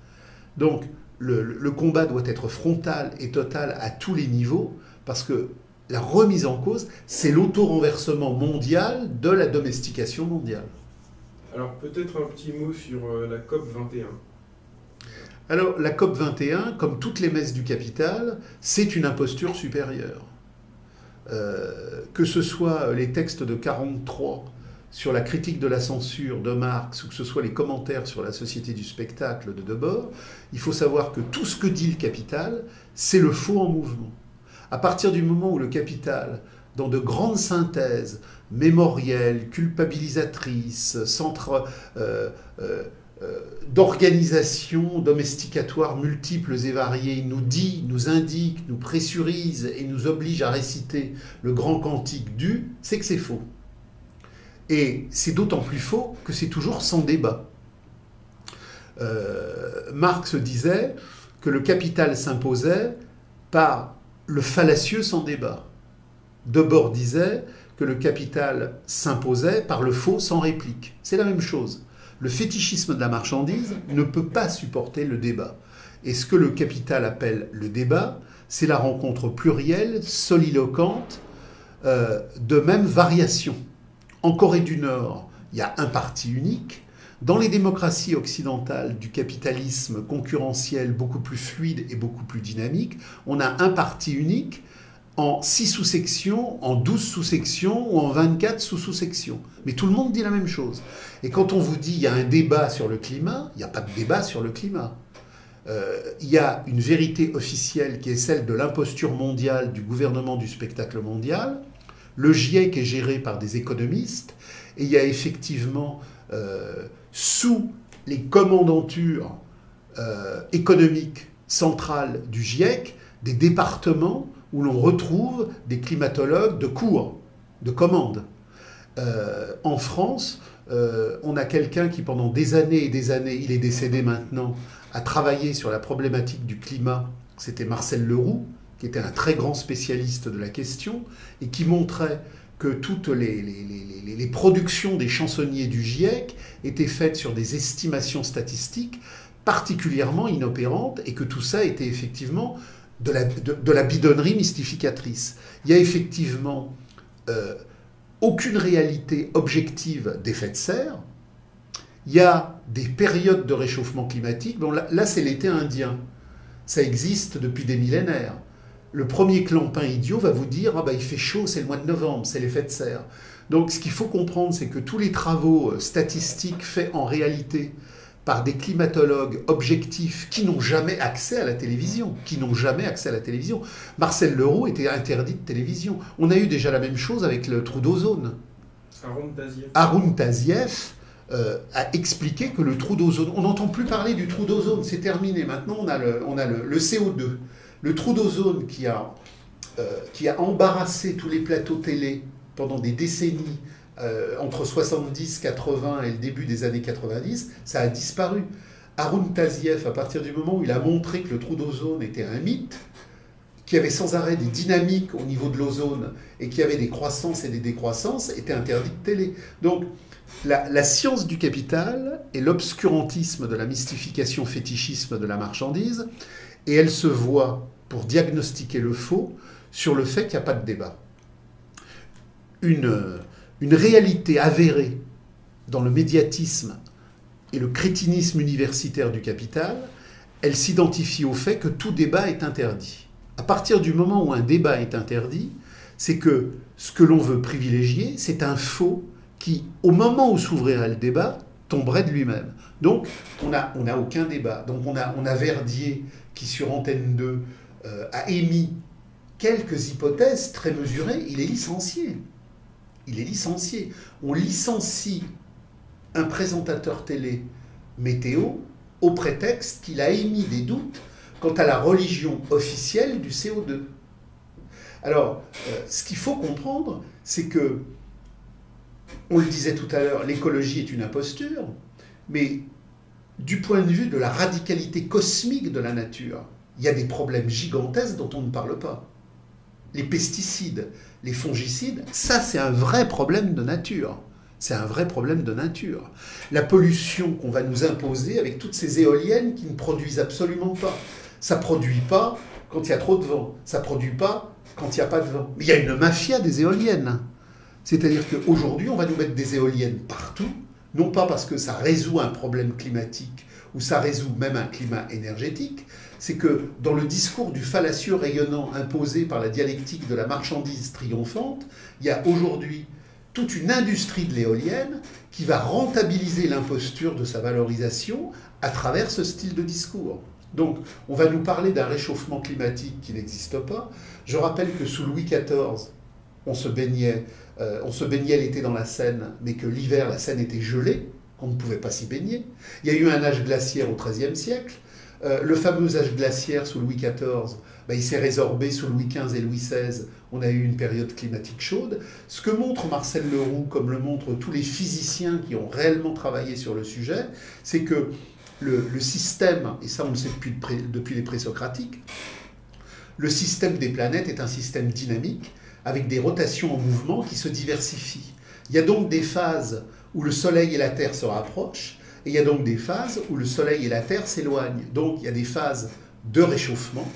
S2: Donc le combat doit être frontal et total à tous les niveaux, parce que la remise en cause, c'est l'auto-renversement mondial de la domestication mondiale.
S1: Alors peut-être un petit mot sur la COP 21.
S2: Alors la COP 21, comme toutes les messes du capital, c'est une imposture supérieure. Que ce soit les textes de 43 sur la critique de la censure de Marx, ou que ce soit les commentaires sur la société du spectacle de Debord, il faut savoir que tout ce que dit le capital, c'est le faux en mouvement. À partir du moment où le capital, dans de grandes synthèses mémorielles, culpabilisatrices, d'organisations domesticatoires multiples et variées, nous dit, nous indique, nous pressurise et nous oblige à réciter le grand cantique du, c'est que c'est faux. Et c'est d'autant plus faux que c'est toujours sans débat. Marx disait que le capital s'imposait par le fallacieux sans débat. Debord disait que le capital s'imposait par le faux sans réplique. C'est la même chose. Le fétichisme de la marchandise ne peut pas supporter le débat. Et ce que le capital appelle le débat, c'est la rencontre plurielle, soliloquente, de même variation. En Corée du Nord, il y a un parti unique. Dans les démocraties occidentales du capitalisme concurrentiel beaucoup plus fluide et beaucoup plus dynamique, on a un parti unique en 6 sous-sections, en 12 sous-sections ou en 24 sous-sous-sections. Mais tout le monde dit la même chose. Et quand on vous dit qu'il y a un débat sur le climat, il n'y a pas de débat sur le climat. Il y a une vérité officielle qui est celle de l'imposture mondiale du gouvernement du spectacle mondial. Le GIEC est géré par des économistes et il y a effectivement, sous les commandantures économiques centrales du GIEC, des départements où l'on retrouve des climatologues de cours, de commande. En France, on a quelqu'un qui pendant des années et des années, il est décédé maintenant, a travaillé sur la problématique du climat. C'était Marcel Leroux, qui était un très grand spécialiste de la question, et qui montrait que toutes les productions des chansonniers du GIEC étaient faites sur des estimations statistiques particulièrement inopérante et que tout ça était effectivement de la bidonnerie mystificatrice. Il y a effectivement aucune réalité objective d'effet de serre. Il y a des périodes de réchauffement climatique. Bon, là c'est l'été indien. Ça existe depuis des millénaires. Le premier clampin idiot va vous dire « Ah bah il fait chaud, c'est le mois de novembre, c'est l'effet de serre ». Donc ce qu'il faut comprendre, c'est que tous les travaux statistiques faits en réalité par des climatologues objectifs qui n'ont jamais accès à la télévision, Marcel Leroux était interdit de télévision. On a eu déjà la même chose avec le trou d'ozone. Haroun Tazieff a expliqué que le trou d'ozone... On n'entend plus parler du trou d'ozone, c'est terminé. Maintenant, on a le CO2. Le trou d'ozone qui a embarrassé tous les plateaux télé pendant des décennies, entre 70, 80 et le début des années 90, ça a disparu. Haroun Tazieff, à partir du moment où il a montré que le trou d'ozone était un mythe, qu'il y avait sans arrêt des dynamiques au niveau de l'ozone et qu'il y avait des croissances et des décroissances, était interdit de télé. Donc, la science du capital et l'obscurantisme de la mystification fétichisme de la marchandise, et elle se voit, pour diagnostiquer le faux, sur le fait qu'il n'y a pas de débat. Une réalité avérée dans le médiatisme et le crétinisme universitaire du capital, elle s'identifie au fait que tout débat est interdit. À partir du moment où un débat est interdit, c'est que ce que l'on veut privilégier, c'est un faux qui, au moment où s'ouvrirait le débat, tomberait de lui-même. Donc, on n'a aucun débat. Donc, on a Verdier qui, sur Antenne 2, a émis quelques hypothèses très mesurées. Il est licencié. On licencie un présentateur télé météo au prétexte qu'il a émis des doutes quant à la religion officielle du CO2. Alors, ce qu'il faut comprendre, c'est que, on le disait tout à l'heure, l'écologie est une imposture, mais du point de vue de la radicalité cosmique de la nature, il y a des problèmes gigantesques dont on ne parle pas. Les pesticides, les fongicides, ça c'est un vrai problème de nature. La pollution qu'on va nous imposer avec toutes ces éoliennes qui ne produisent absolument pas. Ça ne produit pas quand il y a trop de vent. Ça ne produit pas quand il n'y a pas de vent. Mais il y a une mafia des éoliennes. C'est-à-dire qu'aujourd'hui, on va nous mettre des éoliennes partout, non pas parce que ça résout un problème climatique ou ça résout même un climat énergétique, c'est que dans le discours du fallacieux rayonnant imposé par la dialectique de la marchandise triomphante, il y a aujourd'hui toute une industrie de l'éolienne qui va rentabiliser l'imposture de sa valorisation à travers ce style de discours. Donc, on va nous parler d'un réchauffement climatique qui n'existe pas. Je rappelle que sous Louis XIV, on se baignait l'été dans la Seine, mais que l'hiver, la Seine était gelée, qu'on ne pouvait pas s'y baigner. Il y a eu un âge glaciaire au XIIIe siècle. Le fameux âge glaciaire sous Louis XIV, il s'est résorbé sous Louis XV et Louis XVI. On a eu une période climatique chaude. Ce que montre Marcel Leroux, comme le montrent tous les physiciens qui ont réellement travaillé sur le sujet, c'est que le système, et ça on le sait depuis les présocratiques, le système des planètes est un système dynamique avec des rotations en mouvement qui se diversifient. Il y a donc des phases où le Soleil et la Terre se rapprochent, et il y a donc des phases où le Soleil et la Terre s'éloignent. Donc il y a des phases de réchauffement,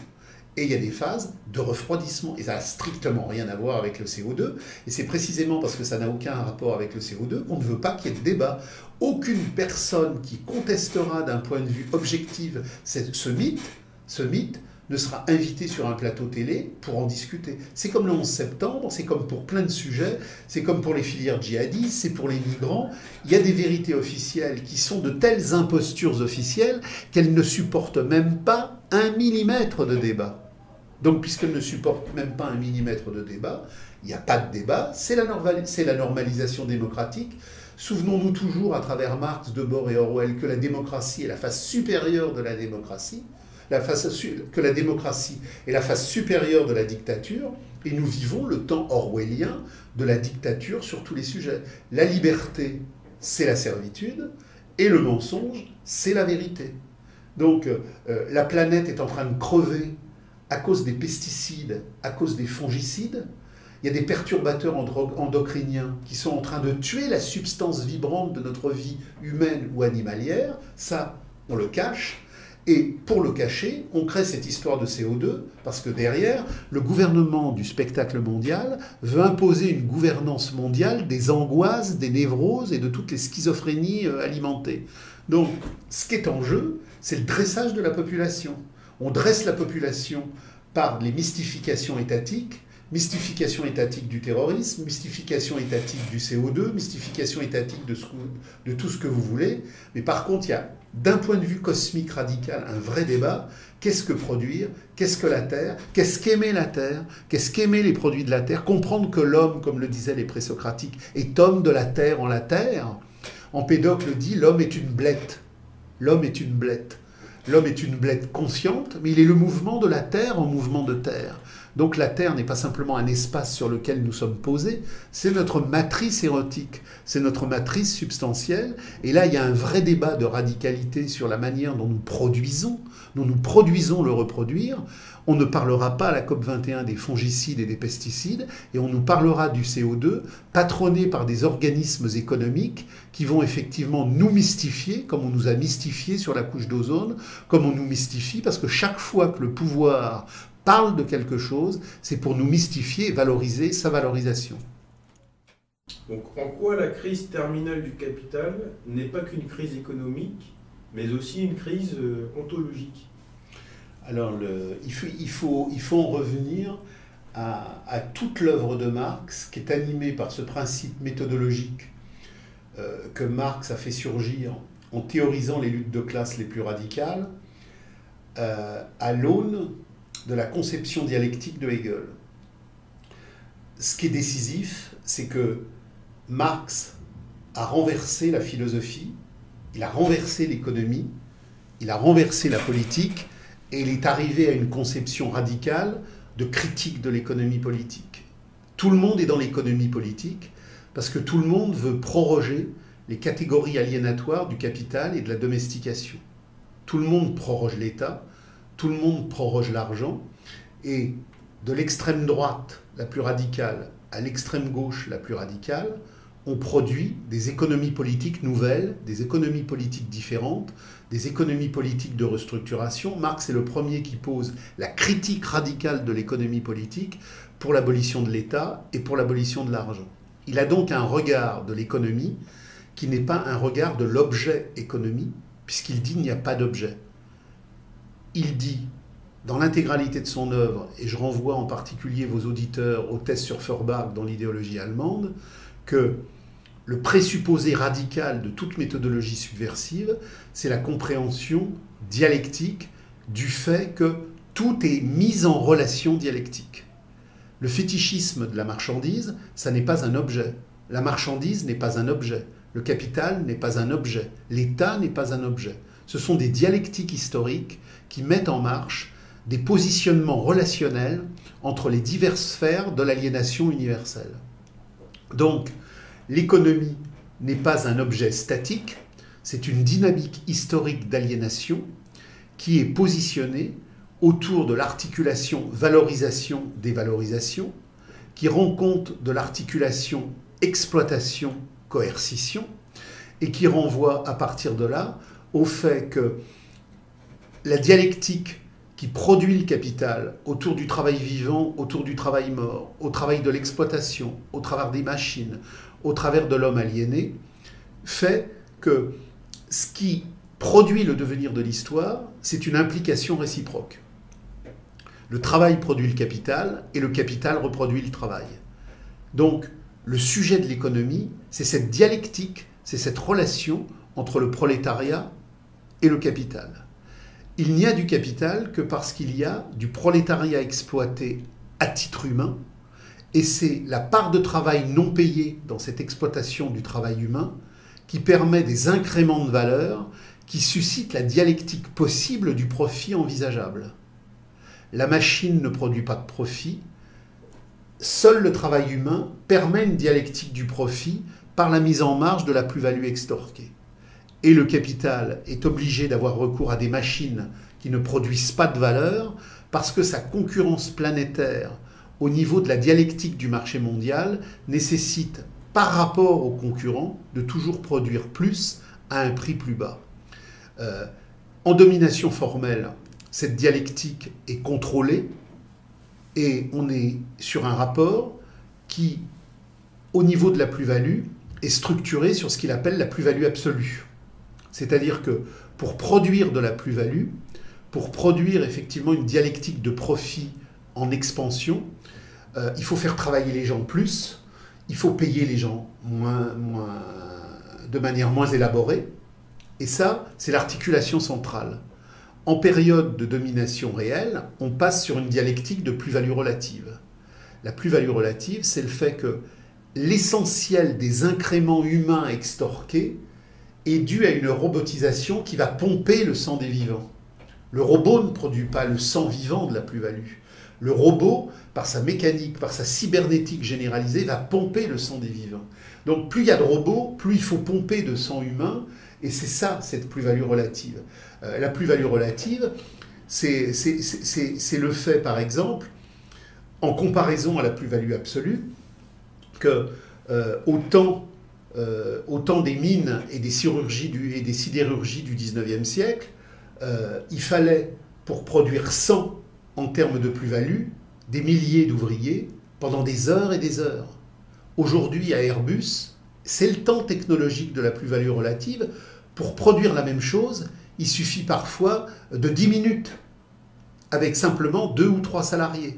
S2: et il y a des phases de refroidissement. Et ça n'a strictement rien à voir avec le CO2. Et c'est précisément parce que ça n'a aucun rapport avec le CO2 qu'on ne veut pas qu'il y ait de débat. Aucune personne qui contestera d'un point de vue objectif ce mythe ne sera invitée sur un plateau télé pour en discuter. C'est comme le 11 septembre, c'est comme pour plein de sujets, c'est comme pour les filières djihadistes, c'est pour les migrants. Il y a des vérités officielles qui sont de telles impostures officielles qu'elles ne supportent même pas 1 millimètre de débat. Donc, puisqu'elles ne supportent même pas 1 millimètre de débat, il n'y a pas de débat, c'est la normalisation démocratique. Souvenons-nous toujours, à travers Marx, Debord et Orwell, que la démocratie est la face supérieure de la démocratie, que la démocratie est la face supérieure de la dictature, et nous vivons le temps orwellien de la dictature sur tous les sujets. La liberté, c'est la servitude, et le mensonge, c'est la vérité. Donc, la planète est en train de crever à cause des pesticides, à cause des fongicides. Il y a des perturbateurs endocriniens qui sont en train de tuer la substance vibrante de notre vie humaine ou animalière. Ça, on le cache. Et pour le cacher, on crée cette histoire de CO2, parce que derrière, le gouvernement du spectacle mondial veut imposer une gouvernance mondiale des angoisses, des névroses et de toutes les schizophrénies alimentées. Donc, ce qui est en jeu, c'est le dressage de la population. On dresse la population par les mystifications étatiques du terrorisme, mystification étatique du CO2, mystification étatique de tout ce que vous voulez. Mais par contre, il y a, d'un point de vue cosmique radical, un vrai débat. Qu'est-ce que produire? Qu'est-ce que la Terre? Qu'est-ce qu'aimer la Terre? Qu'est-ce qu'aimer les produits de la Terre? Comprendre que l'homme, comme le disaient les présocratiques, est homme de la Terre en la Terre. Empédocle dit, l'homme est une blette. L'homme est une blette. L'homme est une blette consciente, mais il est le mouvement de la Terre en mouvement de Terre. Donc la Terre n'est pas simplement un espace sur lequel nous sommes posés, c'est notre matrice érotique, c'est notre matrice substantielle. Et là, il y a un vrai débat de radicalité sur la manière dont nous produisons le reproduire. On ne parlera pas à la COP21 des fongicides et des pesticides, et on nous parlera du CO2, patronné par des organismes économiques qui vont effectivement nous mystifier, comme on nous a mystifié sur la couche d'ozone, comme on nous mystifie, parce que chaque fois que le pouvoir parle de quelque chose, c'est pour nous mystifier et valoriser sa valorisation.
S1: Donc en quoi la crise terminale du capital n'est pas qu'une crise économique, mais aussi une crise ontologique?
S2: Alors il faut en revenir à toute l'œuvre de Marx, qui est animée par ce principe méthodologique que Marx a fait surgir en théorisant les luttes de classe les plus radicales, à l'aune de la conception dialectique de Hegel. Ce qui est décisif, c'est que Marx a renversé la philosophie, il a renversé l'économie, il a renversé la politique, et il est arrivé à une conception radicale de critique de l'économie politique. Tout le monde est dans l'économie politique, parce que tout le monde veut proroger les catégories aliénatoires du capital et de la domestication. Tout le monde proroge l'État, tout le monde proroge l'argent, et de l'extrême droite la plus radicale à l'extrême gauche la plus radicale, on produit des économies politiques nouvelles, des économies politiques différentes, des économies politiques de restructuration. Marx est le premier qui pose la critique radicale de l'économie politique pour l'abolition de l'État et pour l'abolition de l'argent. Il a donc un regard de l'économie qui n'est pas un regard de l'objet économie, puisqu'il dit qu'il n'y a pas d'objet. Il dit, dans l'intégralité de son œuvre, et je renvoie en particulier vos auditeurs aux thèses sur Feuerbach dans l'idéologie allemande, que le présupposé radical de toute méthodologie subversive, c'est la compréhension dialectique du fait que tout est mis en relation dialectique. Le fétichisme de la marchandise, ça n'est pas un objet. La marchandise n'est pas un objet. Le capital n'est pas un objet. L'État n'est pas un objet. Ce sont des dialectiques historiques qui mettent en marche des positionnements relationnels entre les diverses sphères de l'aliénation universelle. Donc, l'économie n'est pas un objet statique, c'est une dynamique historique d'aliénation qui est positionnée autour de l'articulation valorisation-dévalorisation, qui rend compte de l'articulation exploitation-coercition, et qui renvoie à partir de là au fait que la dialectique qui produit le capital autour du travail vivant, autour du travail mort, au travail de l'exploitation, au travers des machines, au travers de l'homme aliéné, fait que ce qui produit le devenir de l'histoire, c'est une implication réciproque. Le travail produit le capital et le capital reproduit le travail. Donc, le sujet de l'économie, c'est cette dialectique, c'est cette relation entre le prolétariat et le capital. Il n'y a du capital que parce qu'il y a du prolétariat exploité à titre humain, et c'est la part de travail non payée dans cette exploitation du travail humain qui permet des incréments de valeur qui suscitent la dialectique possible du profit envisageable. La machine ne produit pas de profit, seul le travail humain permet une dialectique du profit par la mise en marge de la plus-value extorquée. Et le capital est obligé d'avoir recours à des machines qui ne produisent pas de valeur parce que sa concurrence planétaire au niveau de la dialectique du marché mondial nécessite, par rapport aux concurrents, de toujours produire plus à un prix plus bas. En domination formelle, cette dialectique est contrôlée et on est sur un rapport qui, au niveau de la plus-value, est structuré sur ce qu'il appelle la plus-value absolue. C'est-à-dire que pour produire de la plus-value, pour produire effectivement une dialectique de profit en expansion, il faut faire travailler les gens plus, il faut payer les gens de manière moins élaborée. Et ça, c'est l'articulation centrale. En période de domination réelle, on passe sur une dialectique de plus-value relative. La plus-value relative, c'est le fait que l'essentiel des incréments humains extorqués est dû à une robotisation qui va pomper le sang des vivants. Le robot ne produit pas le sang vivant de la plus-value. Le robot, par sa mécanique, par sa cybernétique généralisée, va pomper le sang des vivants. Donc plus il y a de robots, plus il faut pomper de sang humain, et c'est ça, cette plus-value relative. La plus-value relative, c'est le fait, par exemple, en comparaison à la plus-value absolue, que au temps des mines et des sidérurgies du 19e siècle, il fallait, pour produire 100 en termes de plus-value, des milliers d'ouvriers pendant des heures et des heures. Aujourd'hui, à Airbus, c'est le temps technologique de la plus-value relative. Pour produire la même chose, il suffit parfois de 10 minutes, avec simplement 2 ou 3 salariés.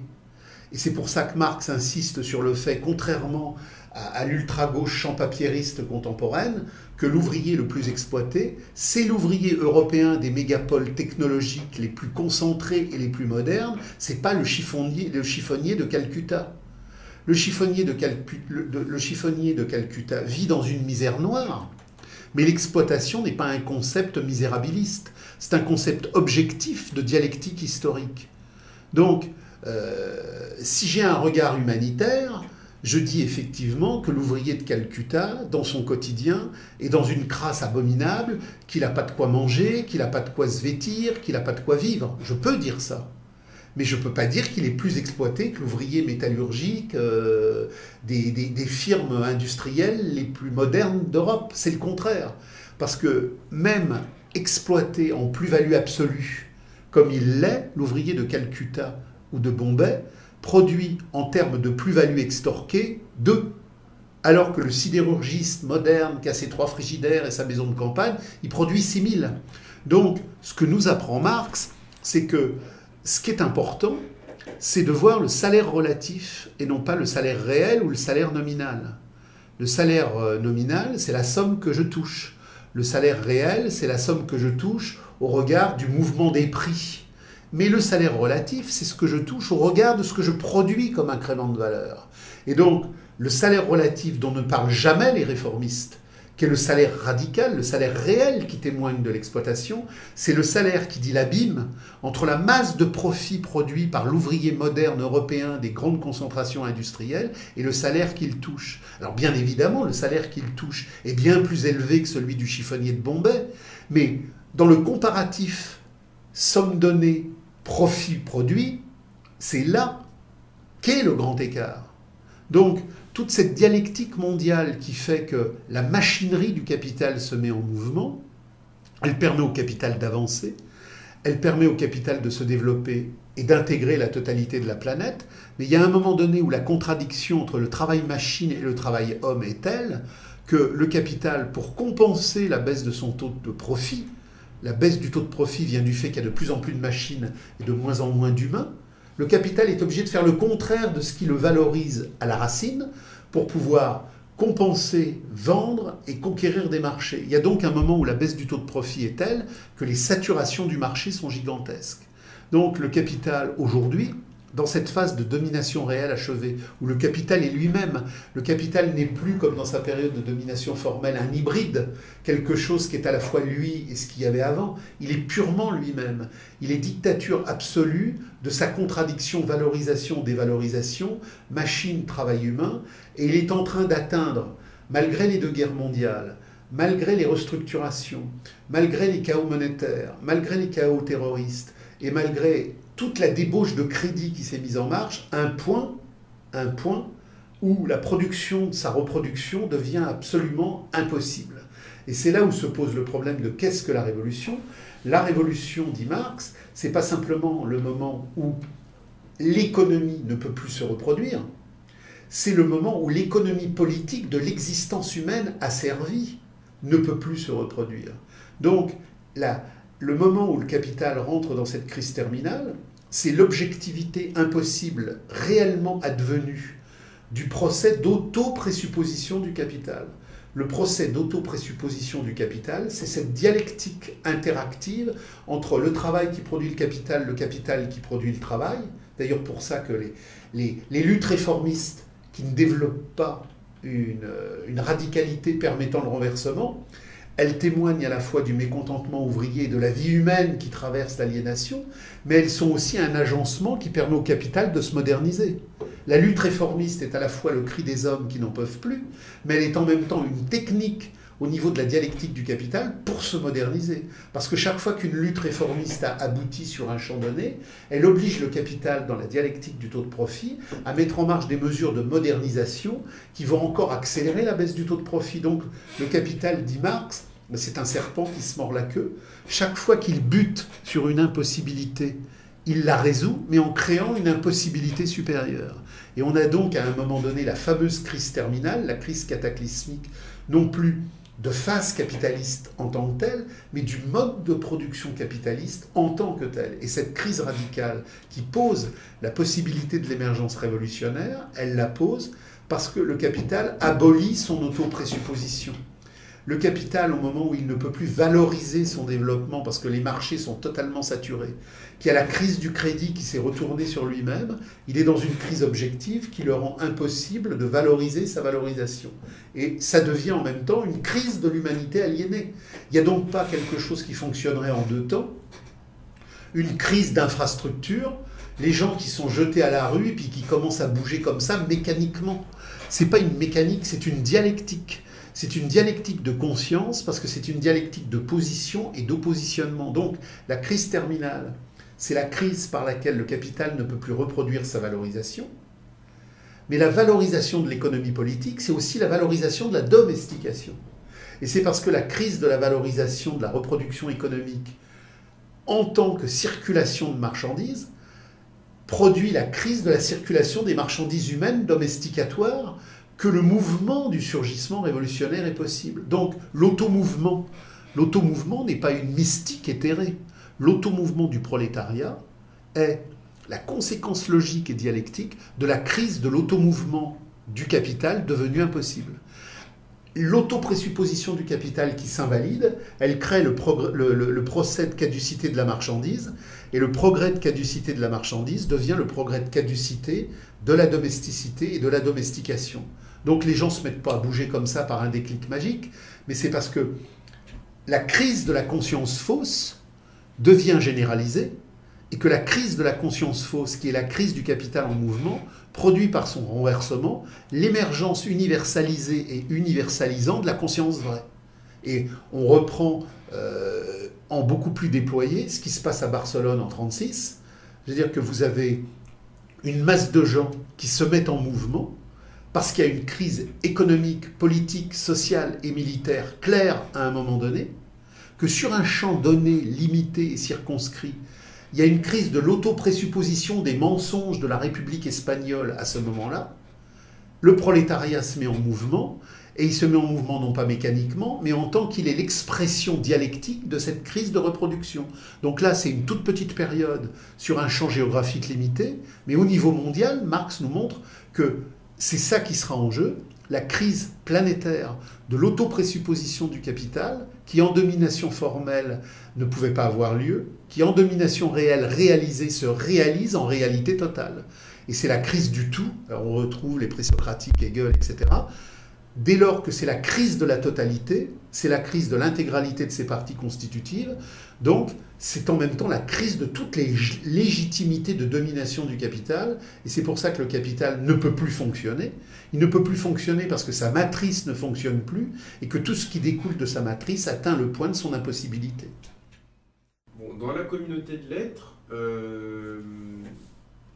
S2: Et c'est pour ça que Marx insiste sur le fait, contrairement à l'ultra-gauche champapieriste contemporaine, que l'ouvrier le plus exploité, c'est l'ouvrier européen des mégapoles technologiques les plus concentrés et les plus modernes, c'est pas le chiffonnier de Calcutta. Le chiffonnier de Calcutta vit dans une misère noire, mais l'exploitation n'est pas un concept misérabiliste, c'est un concept objectif de dialectique historique. Donc, si j'ai un regard humanitaire, je dis effectivement que l'ouvrier de Calcutta, dans son quotidien, est dans une crasse abominable, qu'il n'a pas de quoi manger, qu'il n'a pas de quoi se vêtir, qu'il n'a pas de quoi vivre. Je peux dire ça. Mais je ne peux pas dire qu'il est plus exploité que l'ouvrier métallurgique des firmes industrielles les plus modernes d'Europe. C'est le contraire. Parce que même exploité en plus-value absolue, comme il l'est, l'ouvrier de Calcutta ou de Bombay, produit en termes de plus-value extorquée 2. Alors que le sidérurgiste moderne qui a ses 3 frigidaires et sa maison de campagne, il produit 6000. Donc, ce que nous apprend Marx, c'est que ce qui est important, c'est de voir le salaire relatif et non pas le salaire réel ou le salaire nominal. Le salaire nominal, c'est la somme que je touche. Le salaire réel, c'est la somme que je touche au regard du mouvement des prix. Mais le salaire relatif, c'est ce que je touche au regard de ce que je produis comme incrément de valeur. Et donc, le salaire relatif dont ne parlent jamais les réformistes, qui est le salaire radical, le salaire réel qui témoigne de l'exploitation, c'est le salaire qui dit l'abîme entre la masse de profits produits par l'ouvrier moderne européen des grandes concentrations industrielles et le salaire qu'il touche. Alors bien évidemment, le salaire qu'il touche est bien plus élevé que celui du chiffonnier de Bombay, mais dans le comparatif somme donnée, profit produit, c'est là qu'est le grand écart. Donc, toute cette dialectique mondiale qui fait que la machinerie du capital se met en mouvement, elle permet au capital d'avancer, elle permet au capital de se développer et d'intégrer la totalité de la planète, mais il y a un moment donné où la contradiction entre le travail machine et le travail homme est telle que le capital, pour compenser la baisse de son taux de profit, la baisse du taux de profit vient du fait qu'il y a de plus en plus de machines et de moins en moins d'humains, le capital est obligé de faire le contraire de ce qui le valorise à la racine pour pouvoir compenser, vendre et conquérir des marchés. Il y a donc un moment où la baisse du taux de profit est telle que les saturations du marché sont gigantesques. Donc le capital, aujourd'hui, dans cette phase de domination réelle achevée, où le capital est lui-même, le capital n'est plus, comme dans sa période de domination formelle, un hybride, quelque chose qui est à la fois lui et ce qu'il y avait avant, il est purement lui-même. Il est dictature absolue de sa contradiction valorisation-dévalorisation, machine-travail humain, et il est en train d'atteindre, malgré les 2 guerres mondiales, malgré les restructurations, malgré les chaos monétaires, malgré les chaos terroristes, et malgré toute la débauche de crédit qui s'est mise en marche, un point où la production de sa reproduction devient absolument impossible. Et c'est là où se pose le problème de qu'est-ce que la révolution. La révolution, dit Marx, c'est pas simplement le moment où l'économie ne peut plus se reproduire, c'est le moment où l'économie politique de l'existence humaine asservie ne peut plus se reproduire. Donc, le moment où le capital rentre dans cette crise terminale, c'est l'objectivité impossible réellement advenue du procès d'auto-présupposition du capital. Le procès d'auto-présupposition du capital, c'est cette dialectique interactive entre le travail qui produit le capital qui produit le travail. D'ailleurs, pour ça que les luttes réformistes qui ne développent pas une radicalité permettant le renversement, elles témoignent à la fois du mécontentement ouvrier et de la vie humaine qui traverse l'aliénation, mais elles sont aussi un agencement qui permet au capital de se moderniser. La lutte réformiste est à la fois le cri des hommes qui n'en peuvent plus, mais elle est en même temps une technique au niveau de la dialectique du capital pour se moderniser. Parce que chaque fois qu'une lutte réformiste a abouti sur un champ donné, elle oblige le capital, dans la dialectique du taux de profit, à mettre en marche des mesures de modernisation qui vont encore accélérer la baisse du taux de profit. Donc le capital, dit Marx, c'est un serpent qui se mord la queue. Chaque fois qu'il bute sur une impossibilité, il la résout, mais en créant une impossibilité supérieure. Et on a donc à un moment donné la fameuse crise terminale, la crise cataclysmique, non plus de phase capitaliste en tant que telle, mais du mode de production capitaliste en tant que tel. Et cette crise radicale qui pose la possibilité de l'émergence révolutionnaire, elle la pose parce que le capital abolit son auto-présupposition. Le capital, au moment où il ne peut plus valoriser son développement parce que les marchés sont totalement saturés, qui a la crise du crédit qui s'est retournée sur lui-même, il est dans une crise objective qui le rend impossible de valoriser sa valorisation. Et ça devient en même temps une crise de l'humanité aliénée. Il n'y a donc pas quelque chose qui fonctionnerait en deux temps. Une crise d'infrastructure, les gens qui sont jetés à la rue et puis qui commencent à bouger comme ça mécaniquement. Ce n'est pas une mécanique, c'est une dialectique. C'est une dialectique de conscience parce que c'est une dialectique de position et d'oppositionnement. Donc la crise terminale, c'est la crise par laquelle le capital ne peut plus reproduire sa valorisation. Mais la valorisation de l'économie politique, c'est aussi la valorisation de la domestication. Et c'est parce que la crise de la valorisation de la reproduction économique en tant que circulation de marchandises produit la crise de la circulation des marchandises humaines domesticatoires que le mouvement du surgissement révolutionnaire est possible. Donc l'automouvement n'est pas une mystique éthérée. L'automouvement du prolétariat est la conséquence logique et dialectique de la crise de l'automouvement du capital devenu impossible. L'autoprésupposition du capital qui s'invalide, elle crée le procès de caducité de la marchandise, et le progrès de caducité de la marchandise devient le progrès de caducité de la domesticité et de la domestication. Donc les gens ne se mettent pas à bouger comme ça par un déclic magique, mais c'est parce que la crise de la conscience fausse devient généralisée, et que la crise de la conscience fausse, qui est la crise du capital en mouvement, produit par son renversement l'émergence universalisée et universalisante de la conscience vraie. Et on reprend en beaucoup plus déployé ce qui se passe à Barcelone en 1936, c'est-à-dire que vous avez une masse de gens qui se mettent en mouvement parce qu'il y a une crise économique, politique, sociale et militaire claire à un moment donné, que sur un champ donné, limité et circonscrit, il y a une crise de l'auto-présupposition des mensonges de la République espagnole à ce moment-là. Le prolétariat se met en mouvement, et il se met en mouvement non pas mécaniquement, mais en tant qu'il est l'expression dialectique de cette crise de reproduction. Donc là, c'est une toute petite période sur un champ géographique limité, mais au niveau mondial, Marx nous montre que c'est ça qui sera en jeu, la crise planétaire de l'auto-présupposition du capital, qui en domination formelle ne pouvait pas avoir lieu, qui en domination réelle réalisée se réalise en réalité totale. Et c'est la crise du tout, alors on retrouve les présocratiques, Hegel, etc. Dès lors que c'est la crise de la totalité, c'est la crise de l'intégralité de ses parties constitutives, donc c'est en même temps la crise de toutes les légitimités de domination du capital, et c'est pour ça que le capital ne peut plus fonctionner. Il ne peut plus fonctionner parce que sa matrice ne fonctionne plus, et que tout ce qui découle de sa matrice atteint le point de son impossibilité.
S1: Bon, dans la communauté de l'être,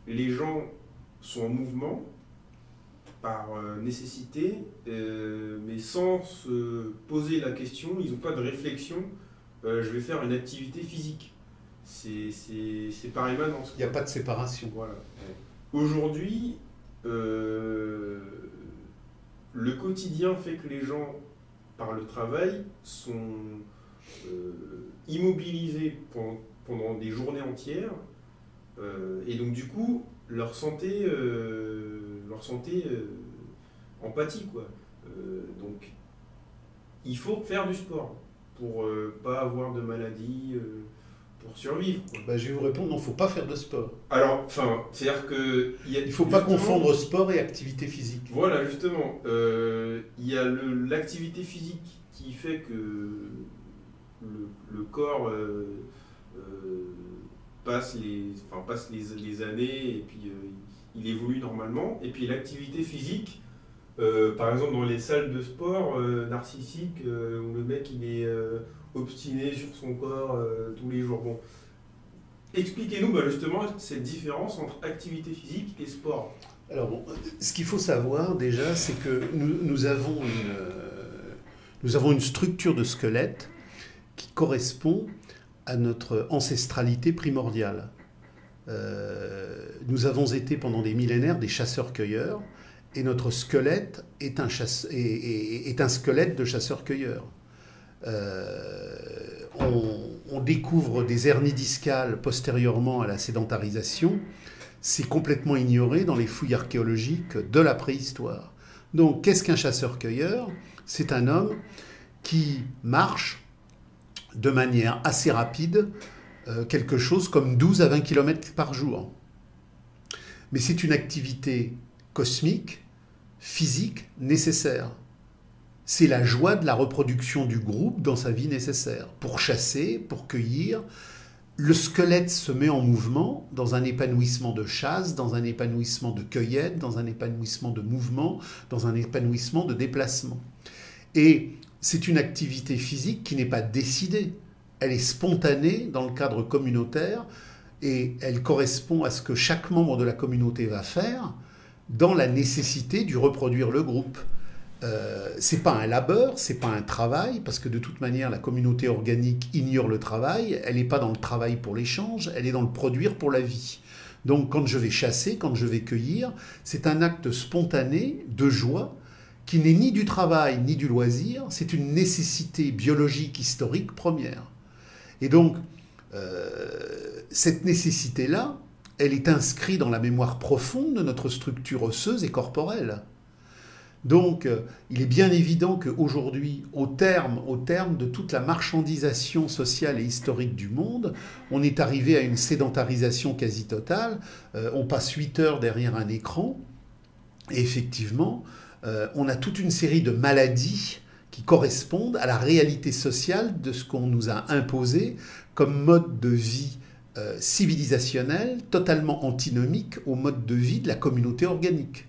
S1: les gens sont en mouvement, par nécessité, mais sans se poser la question, ils n'ont pas de réflexion, je vais faire une activité physique. C'est par émanence.
S2: Il n'y a pas de séparation.
S1: Voilà. Aujourd'hui, le quotidien fait que les gens, par le travail, sont immobilisés pendant des journées entières, et donc du coup, leur santé empathie, quoi. Donc, il faut faire du sport pour pas avoir de maladie, pour survivre, quoi.
S2: Bah, je vais vous répondre, non, il ne faut pas faire de sport.
S1: Alors, enfin, c'est-à-dire que...
S2: Il ne faut pas confondre sport et activité physique.
S1: Voilà, justement. Il y a l'activité physique qui fait que le corps passe les années et puis il évolue normalement. Et puis l'activité physique, par exemple dans les salles de sport narcissiques, où le mec il est obstiné sur son corps tous les jours. Bon. Expliquez-nous justement cette différence entre activité physique et sport.
S2: Alors, bon, ce qu'il faut savoir déjà, c'est que nous avons une structure de squelette qui correspond à notre ancestralité primordiale. Nous avons été pendant des millénaires des chasseurs-cueilleurs, et notre squelette est un squelette de chasseurs-cueilleurs. On découvre des hernies discales postérieurement à la sédentarisation. C'est complètement ignoré dans les fouilles archéologiques de la préhistoire. Donc, qu'est-ce qu'un chasseur-cueilleur? C'est un homme qui marche de manière assez rapide, quelque chose comme 12 à 20 km par jour. Mais c'est une activité cosmique, physique, nécessaire. C'est la joie de la reproduction du groupe dans sa vie nécessaire. Pour chasser, pour cueillir, le squelette se met en mouvement dans un épanouissement de chasse, dans un épanouissement de cueillette, dans un épanouissement de mouvement, dans un épanouissement de déplacement. Et c'est une activité physique qui n'est pas décidée. Elle est spontanée dans le cadre communautaire et elle correspond à ce que chaque membre de la communauté va faire dans la nécessité de reproduire le groupe. C'est pas un labeur, c'est pas un travail, parce que de toute manière la communauté organique ignore le travail, elle n'est pas dans le travail pour l'échange, elle est dans le produire pour la vie. Donc quand je vais chasser, quand je vais cueillir, c'est un acte spontané de joie qui n'est ni du travail ni du loisir, c'est une nécessité biologique historique première. Et donc cette nécessité-là, elle est inscrite dans la mémoire profonde de notre structure osseuse et corporelle. Donc, il est bien évident qu'aujourd'hui, au terme de toute la marchandisation sociale et historique du monde, on est arrivé à une sédentarisation quasi totale. On passe 8 heures derrière un écran. Et effectivement, on a toute une série de maladies qui correspondent à la réalité sociale de ce qu'on nous a imposé comme mode de vie civilisationnel, totalement antinomique au mode de vie de la communauté organique.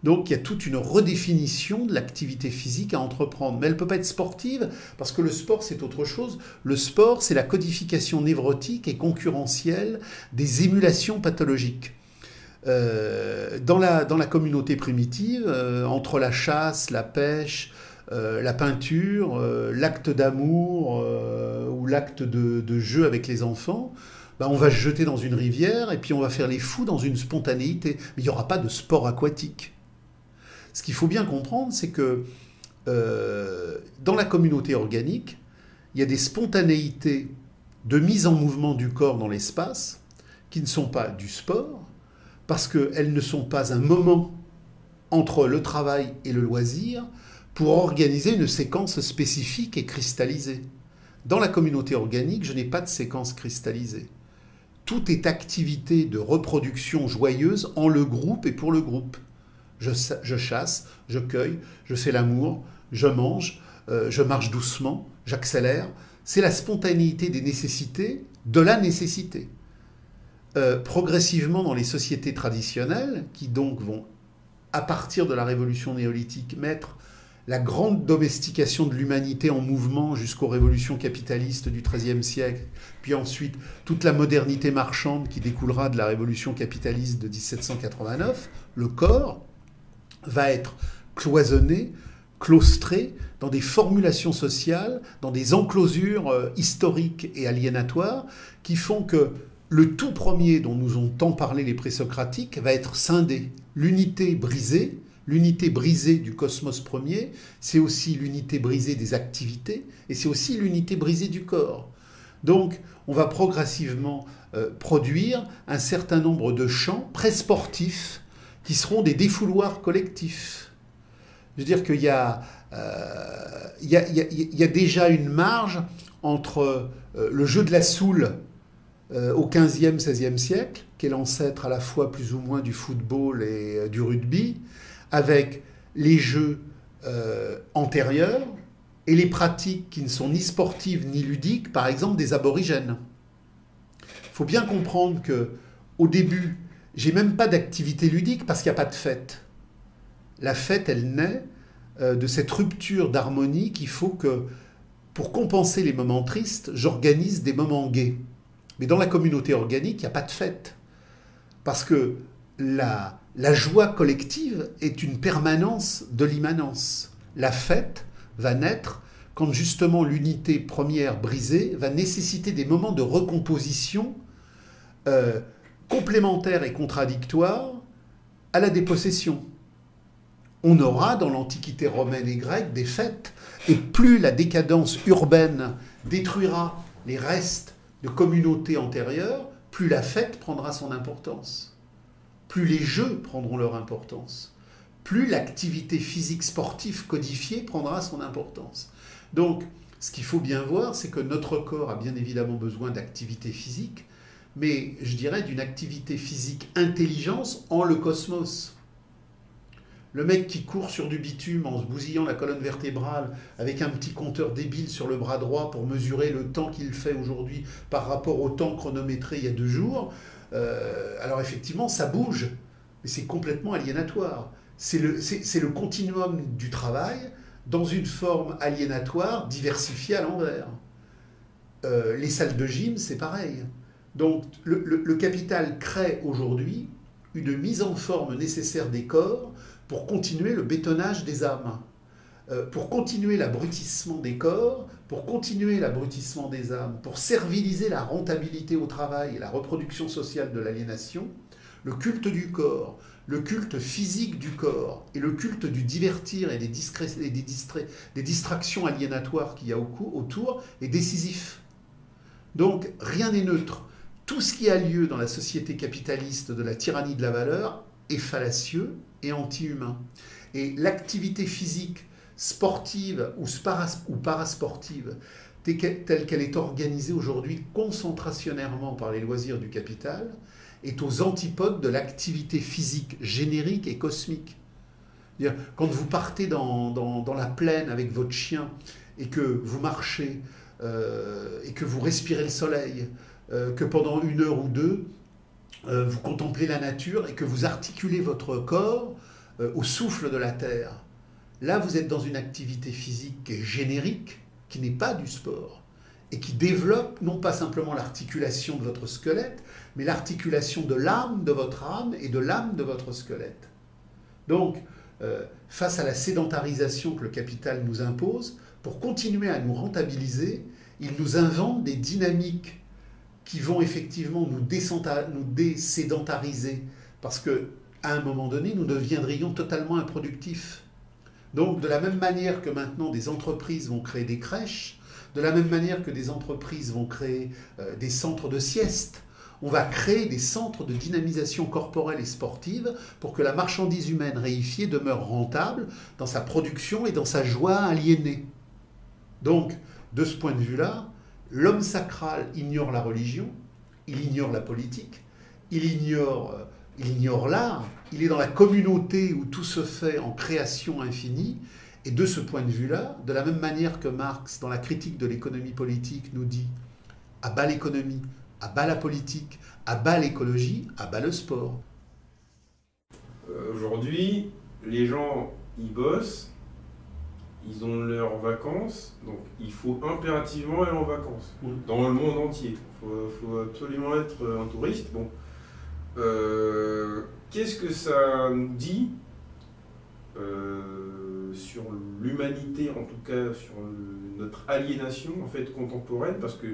S2: Donc il y a toute une redéfinition de l'activité physique à entreprendre. Mais elle ne peut pas être sportive, parce que le sport, c'est autre chose. Le sport, c'est la codification névrotique et concurrentielle des émulations pathologiques. Dans la communauté primitive, entre la chasse, la pêche, la peinture, l'acte d'amour ou l'acte de jeu avec les enfants, on va se jeter dans une rivière et puis on va faire les fous dans une spontanéité. Mais il n'y aura pas de sport aquatique. Ce qu'il faut bien comprendre, c'est que dans la communauté organique, il y a des spontanéités de mise en mouvement du corps dans l'espace qui ne sont pas du sport, parce qu'elles ne sont pas un moment entre le travail et le loisir pour organiser une séquence spécifique et cristallisée. Dans la communauté organique, je n'ai pas de séquence cristallisée. Tout est activité de reproduction joyeuse en le groupe et pour le groupe. Je chasse, je cueille, je fais l'amour, je mange, je marche doucement, j'accélère. C'est la spontanéité des nécessités, de la nécessité. Progressivement, dans les sociétés traditionnelles, qui donc vont, à partir de la révolution néolithique, mettre la grande domestication de l'humanité en mouvement jusqu'aux révolutions capitalistes du XIIIe siècle, puis ensuite toute la modernité marchande qui découlera de la révolution capitaliste de 1789, le corps, va être cloisonné, claustré dans des formulations sociales, dans des enclosures historiques et aliénatoires qui font que le tout premier dont nous ont tant parlé les présocratiques va être scindé. L'unité brisée du cosmos premier, c'est aussi l'unité brisée des activités et c'est aussi l'unité brisée du corps. Donc, on va progressivement produire un certain nombre de champs présportifs qui seront des défouloirs collectifs. Je veux dire qu'il y a déjà une marge entre le jeu de la soule au XVe, XVIe siècle, qui est l'ancêtre à la fois plus ou moins du football et du rugby, avec les jeux antérieurs et les pratiques qui ne sont ni sportives ni ludiques, par exemple des aborigènes. Il faut bien comprendre qu'au début, j'ai même pas d'activité ludique parce qu'il n'y a pas de fête. La fête, elle naît de cette rupture d'harmonie qu'il faut que, pour compenser les moments tristes, j'organise des moments gais. Mais dans la communauté organique, il n'y a pas de fête. Parce que la joie collective est une permanence de l'immanence. La fête va naître quand justement l'unité première brisée va nécessiter des moments de recomposition complémentaires et contradictoires à la dépossession. On aura dans l'Antiquité romaine et grecque des fêtes, et plus la décadence urbaine détruira les restes de communautés antérieures, plus la fête prendra son importance, plus les jeux prendront leur importance, plus l'activité physique sportive codifiée prendra son importance. Donc, ce qu'il faut bien voir, c'est que notre corps a bien évidemment besoin d'activité physique, mais je dirais d'une activité physique intelligence en le cosmos. Le mec qui court sur du bitume en se bousillant la colonne vertébrale avec un petit compteur débile sur le bras droit pour mesurer le temps qu'il fait aujourd'hui par rapport au temps chronométré il y a 2 jours, alors effectivement ça bouge, mais c'est complètement aliénatoire. C'est le continuum du travail dans une forme aliénatoire diversifiée à l'envers. Les salles de gym, c'est pareil. Donc le capital crée aujourd'hui une mise en forme nécessaire des corps pour continuer le bétonnage des âmes, pour continuer l'abrutissement des corps, pour continuer l'abrutissement des âmes, pour serviliser la rentabilité au travail et la reproduction sociale de l'aliénation, le culte du corps, le culte physique du corps et le culte du divertir et des distractions aliénatoires qu'il y a autour est décisif. Donc rien n'est neutre. Tout ce qui a lieu dans la société capitaliste de la tyrannie de la valeur est fallacieux et anti-humain. Et l'activité physique sportive ou parasportive, telle qu'elle est organisée aujourd'hui concentrationnairement par les loisirs du capital, est aux antipodes de l'activité physique générique et cosmique. Quand vous partez dans la plaine avec votre chien et que vous marchez et que vous respirez le soleil, que pendant 1 heure ou 2, vous contemplez la nature et que vous articulez votre corps au souffle de la terre. Là, vous êtes dans une activité physique qui est générique, qui n'est pas du sport, et qui développe non pas simplement l'articulation de votre squelette, mais l'articulation de l'âme de votre âme et de l'âme de votre squelette. Donc, face à la sédentarisation que le capital nous impose, pour continuer à nous rentabiliser, il nous invente des dynamiques qui vont effectivement nous désédentariser, parce qu'à un moment donné, nous deviendrions totalement improductifs. Donc, de la même manière que maintenant des entreprises vont créer des crèches, de la même manière que des entreprises vont créer des centres de sieste, on va créer des centres de dynamisation corporelle et sportive pour que la marchandise humaine réifiée demeure rentable dans sa production et dans sa joie aliénée. Donc, de ce point de vue-là, l'homme sacral ignore la religion, il ignore la politique, il ignore l'art, il est dans la communauté où tout se fait en création infinie, et de ce point de vue-là, de la même manière que Marx, dans la critique de l'économie politique, nous dit « à bas l'économie, à bas la politique, à bas l'écologie, à bas le sport ».
S1: Aujourd'hui, les gens, ils bossent, ils ont leurs vacances, donc il faut impérativement aller en vacances, dans le monde entier. Il faut absolument être un touriste. Bon. Qu'est-ce que ça nous dit sur l'humanité, en tout cas sur notre aliénation en fait contemporaine, parce que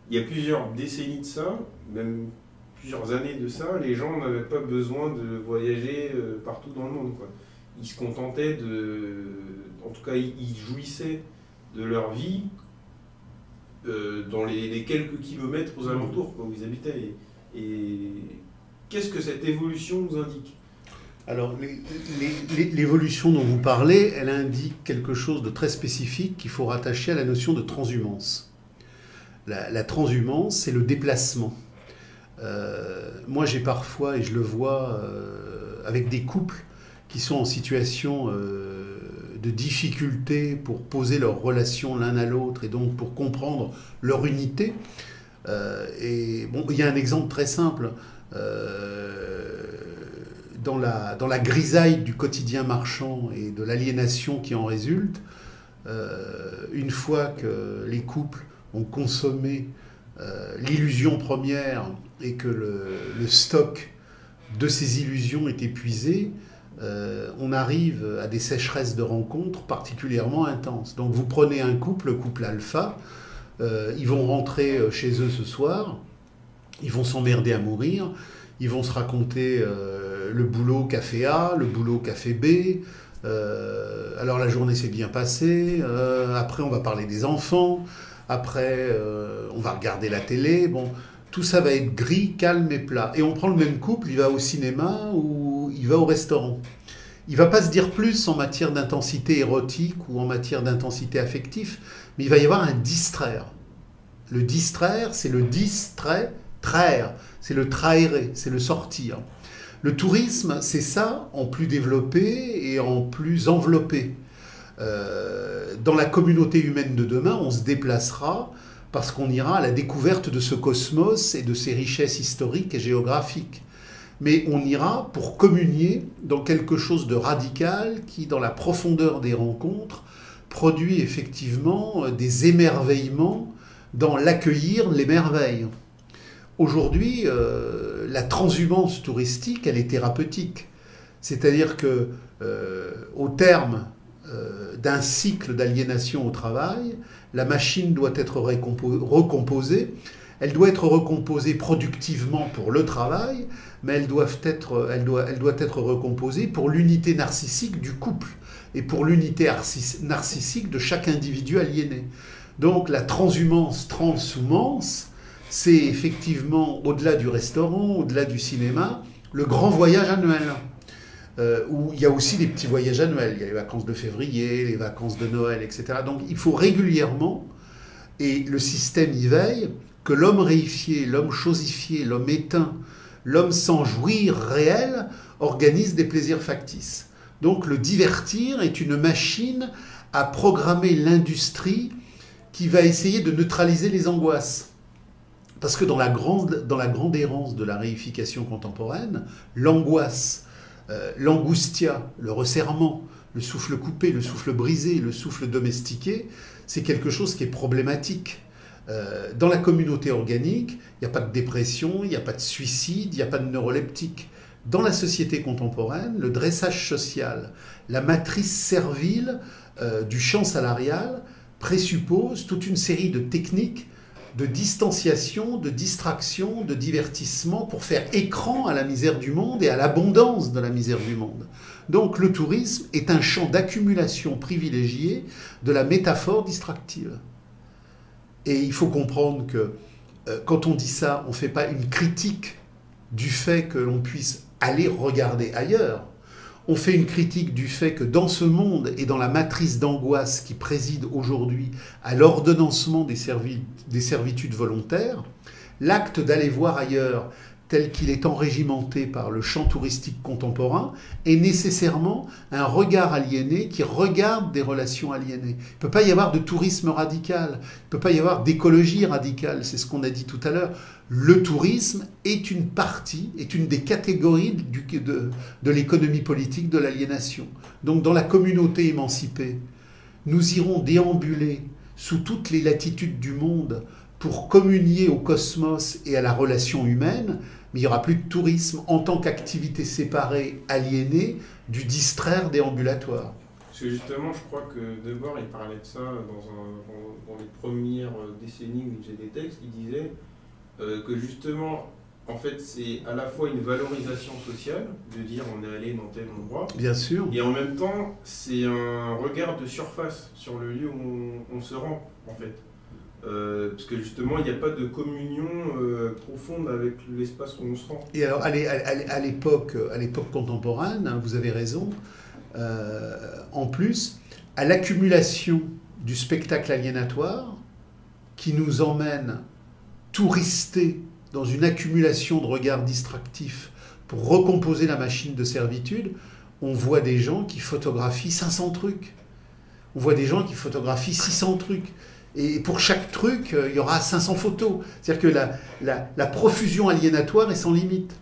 S1: il y a plusieurs décennies de ça, même plusieurs années de ça, les gens n'avaient pas besoin de voyager partout dans le monde, quoi. Ils se contentaient en tout cas ils jouissaient de leur vie dans les quelques kilomètres aux alentours où ils habitaient. Et qu'est-ce que cette évolution nous indique ?
S2: Alors, l'évolution dont vous parlez, elle indique quelque chose de très spécifique qu'il faut rattacher à la notion de transhumance. La transhumance, c'est le déplacement. Moi, j'ai parfois, et je le vois avec des couples qui sont en situation de difficulté pour poser leurs relations l'un à l'autre et donc pour comprendre leur unité. Et bon, il y a un exemple très simple. Dans la grisaille du quotidien marchand et de l'aliénation qui en résulte, une fois que les couples ont consommé l'illusion première et que le stock de ces illusions est épuisé, on arrive à des sécheresses de rencontres particulièrement intenses. Donc vous prenez un couple, le couple alpha, ils vont rentrer chez eux ce soir, ils vont s'emmerder à mourir, ils vont se raconter le boulot café A, le boulot café B, alors la journée s'est bien passée, après on va parler des enfants, après on va regarder la télé, bon, tout ça va être gris, calme et plat. Et on prend le même couple, il va au cinéma ou il va au restaurant. Il ne va pas se dire plus en matière d'intensité érotique ou en matière d'intensité affective, mais il va y avoir un distraire. Le distraire, c'est le traire, c'est le trahérer, c'est le sortir. Le tourisme, c'est ça en plus développé et en plus enveloppé. Dans la communauté humaine de demain, on se déplacera parce qu'on ira à la découverte de ce cosmos et de ses richesses historiques et géographiques. Mais on ira pour communier dans quelque chose de radical qui, dans la profondeur des rencontres, produit effectivement des émerveillements dans l'accueillir les merveilles. Aujourd'hui, la transhumance touristique, elle est thérapeutique. C'est-à-dire que, au terme d'un cycle d'aliénation au travail, la machine doit être recomposée. Elle doit être recomposée productivement pour le travail, mais elle doit être recomposée pour l'unité narcissique du couple et pour l'unité narcissique de chaque individu aliéné. Donc la transhumance, c'est effectivement, au-delà du restaurant, au-delà du cinéma, le grand voyage annuel. Où il y a aussi des petits voyages annuels. Il y a les vacances de février, les vacances de Noël, etc. Donc il faut régulièrement, et le système y veille, que l'homme réifié, l'homme chosifié, l'homme éteint, l'homme sans jouir réel, organise des plaisirs factices. Donc le divertir est une machine à programmer l'industrie qui va essayer de neutraliser les angoisses. Parce que dans la grande errance de la réification contemporaine, l'angoisse, l'angoustia, le resserrement, le souffle coupé, le souffle brisé, le souffle domestiqué, c'est quelque chose qui est problématique. Dans la communauté organique, il n'y a pas de dépression, il n'y a pas de suicide, il n'y a pas de neuroleptique. Dans la société contemporaine, le dressage social, la matrice servile du champ salarial présuppose toute une série de techniques de distanciation, de distraction, de divertissement pour faire écran à la misère du monde et à l'abondance de la misère du monde. Donc le tourisme est un champ d'accumulation privilégié de la métaphore distractive. Et il faut comprendre que quand on dit ça, on ne fait pas une critique du fait que l'on puisse aller regarder ailleurs. On fait une critique du fait que dans ce monde et dans la matrice d'angoisse qui préside aujourd'hui à l'ordonnancement des servitudes volontaires, l'acte d'aller voir ailleurs tel qu'il est enrégimenté par le champ touristique contemporain est nécessairement un regard aliéné qui regarde des relations aliénées. Il ne peut pas y avoir de tourisme radical, il ne peut pas y avoir d'écologie radicale, c'est ce qu'on a dit tout à l'heure. Le tourisme est une partie, est une des catégories de l'économie politique de l'aliénation. Donc dans la communauté émancipée, nous irons déambuler sous toutes les latitudes du monde pour communier au cosmos et à la relation humaine, mais il n'y aura plus de tourisme en tant qu'activité séparée, aliénée, du distraire déambulatoire.
S1: Parce que justement, je crois que Debord, il parlait de ça dans les premières décennies où il faisait des textes, il disait que justement, en fait, c'est à la fois une valorisation sociale, de dire on est allé dans tel endroit,
S2: Bien sûr.
S1: et en même temps, c'est un regard de surface sur le lieu où on se rend, en fait. Parce que justement, il n'y a pas de communion profonde avec l'espace où on se rend.
S2: Et alors, à l'époque contemporaine, hein, vous avez raison, en plus, à l'accumulation du spectacle aliénatoire qui nous emmène tourister dans une accumulation de regards distractifs pour recomposer la machine de servitude, on voit des gens qui photographient 500 trucs. On voit des gens qui photographient 600 trucs. Et pour chaque truc, il y aura 500 photos. C'est-à-dire que la profusion aliénatoire est sans limite.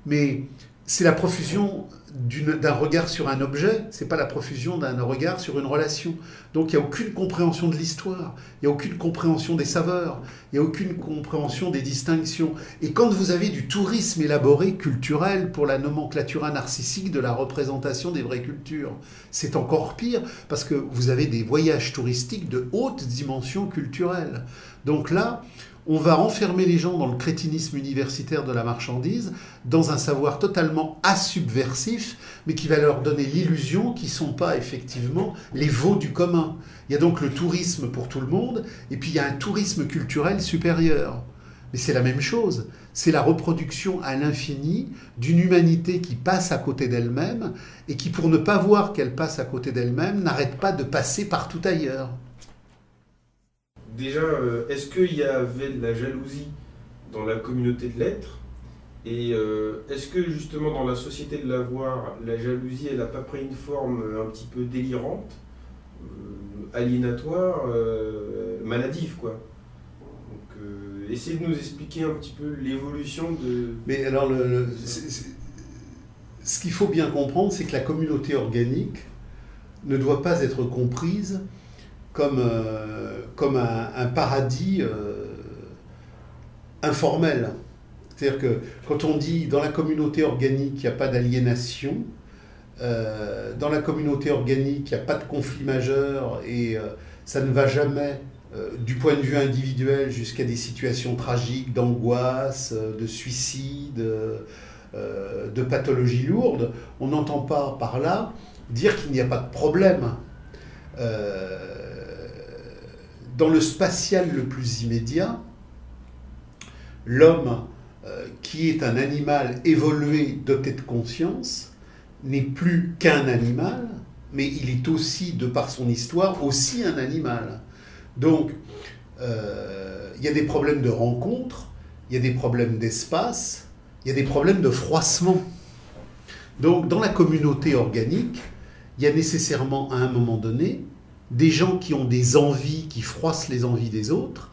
S2: Mais c'est la profusion d'un regard sur un objet, c'est pas la profusion d'un regard sur une relation. Donc il n'y a aucune compréhension de l'histoire, il n'y a aucune compréhension des saveurs, il n'y a aucune compréhension des distinctions. Et quand vous avez du tourisme élaboré, culturel, pour la nomenclature narcissique de la représentation des vraies cultures, c'est encore pire, parce que vous avez des voyages touristiques de haute dimension culturelle. Donc là, on va enfermer les gens dans le crétinisme universitaire de la marchandise, dans un savoir totalement asubversif, mais qui va leur donner l'illusion qu'ils ne sont pas effectivement les veaux du commun. Il y a donc le tourisme pour tout le monde, et puis il y a un tourisme culturel supérieur. Mais c'est la même chose, c'est la reproduction à l'infini d'une humanité qui passe à côté d'elle-même, et qui, pour ne pas voir qu'elle passe à côté d'elle-même, n'arrête pas de passer partout ailleurs.
S1: Déjà, est-ce qu'il y avait de la jalousie dans la communauté de l'être? Et est-ce que justement dans la société de l'avoir, la jalousie, elle n'a pas pris une forme un petit peu délirante, aliénatoire, maladive, quoi? Donc, essayez de nous expliquer un petit peu l'évolution de...
S2: Mais alors, ce qu'il faut bien comprendre, c'est que la communauté organique ne doit pas être comprise comme un paradis informel. C'est-à-dire que quand on dit dans la communauté organique, il n'y a pas d'aliénation, dans la communauté organique, il n'y a pas de conflit majeur et ça ne va jamais du point de vue individuel jusqu'à des situations tragiques, d'angoisse, de suicide, de pathologies lourdes, on n'entend pas par là dire qu'il n'y a pas de problème. Dans le spatial le plus immédiat, l'homme, qui est un animal évolué doté de conscience, n'est plus qu'un animal, mais il est aussi, de par son histoire, aussi un animal. Donc, il y a des problèmes de rencontre, il y a des problèmes d'espace, il y a des problèmes de froissement. Donc, dans la communauté organique, il y a nécessairement, à un moment donné, des gens qui ont des envies qui froissent les envies des autres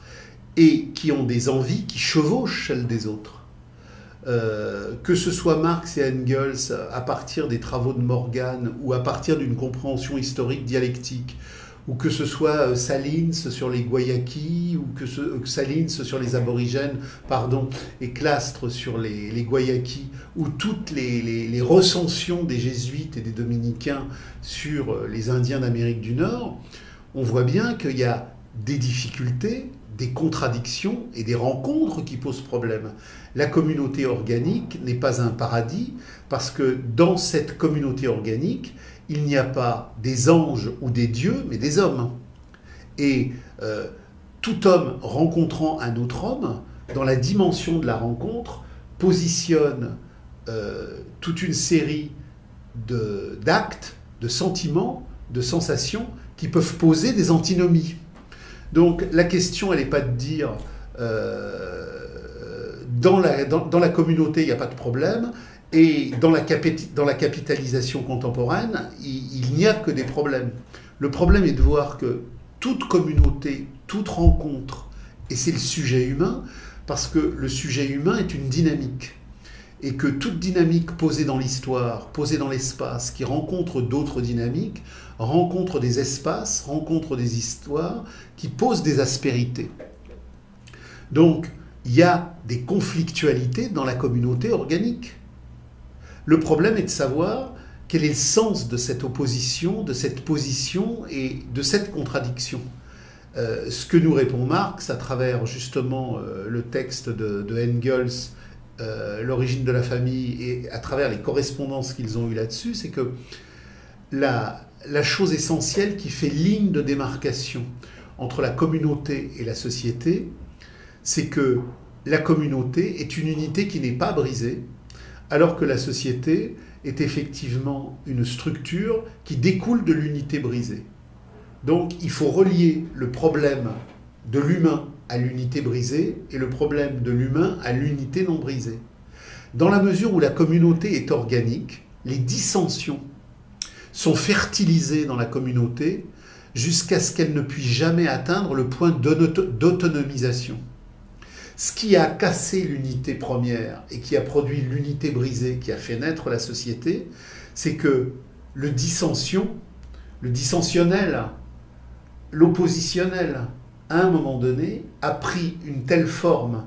S2: et qui ont des envies qui chevauchent celles des autres. Que ce soit Marx et Engels à partir des travaux de Morgan ou à partir d'une compréhension historique dialectique, ou que ce soit Salins sur les Guayakis, ou que Salins sur les aborigènes, et Clastres sur les Guayakis, ou toutes les recensions des jésuites et des dominicains sur les Indiens d'Amérique du Nord, on voit bien qu'il y a des difficultés, des contradictions et des rencontres qui posent problème. La communauté organique n'est pas un paradis, parce que dans cette communauté organique, il n'y a pas des anges ou des dieux, mais des hommes. Et tout homme rencontrant un autre homme, dans la dimension de la rencontre, positionne toute une série d'actes, de sentiments, de sensations qui peuvent poser des antinomies. Donc la question, elle n'est pas de dire dans la communauté, il n'y a pas de problème, et dans la capitalisation contemporaine, il n'y a que des problèmes. Le problème est de voir que toute communauté, toute rencontre, et c'est le sujet humain, parce que le sujet humain est une dynamique. Et que toute dynamique posée dans l'histoire, posée dans l'espace, qui rencontre d'autres dynamiques, rencontre des espaces, rencontre des histoires, qui posent des aspérités. Donc, il y a des conflictualités dans la communauté organique. Le problème est de savoir quel est le sens de cette opposition, de cette position et de cette contradiction. Ce que nous répond Marx à travers justement le texte de Engels, l'origine de la famille, et à travers les correspondances qu'ils ont eues là-dessus, c'est que la chose essentielle qui fait ligne de démarcation entre la communauté et la société, c'est que la communauté est une unité qui n'est pas brisée, alors que la société est effectivement une structure qui découle de l'unité brisée. Donc il faut relier le problème de l'humain à l'unité brisée et le problème de l'humain à l'unité non brisée. Dans la mesure où la communauté est organique, les dissensions sont fertilisées dans la communauté jusqu'à ce qu'elles ne puissent jamais atteindre le point d'autonomisation. Ce qui a cassé l'unité première et qui a produit l'unité brisée, qui a fait naître la société, c'est que le dissensionnel, l'oppositionnel, à un moment donné, a pris une telle forme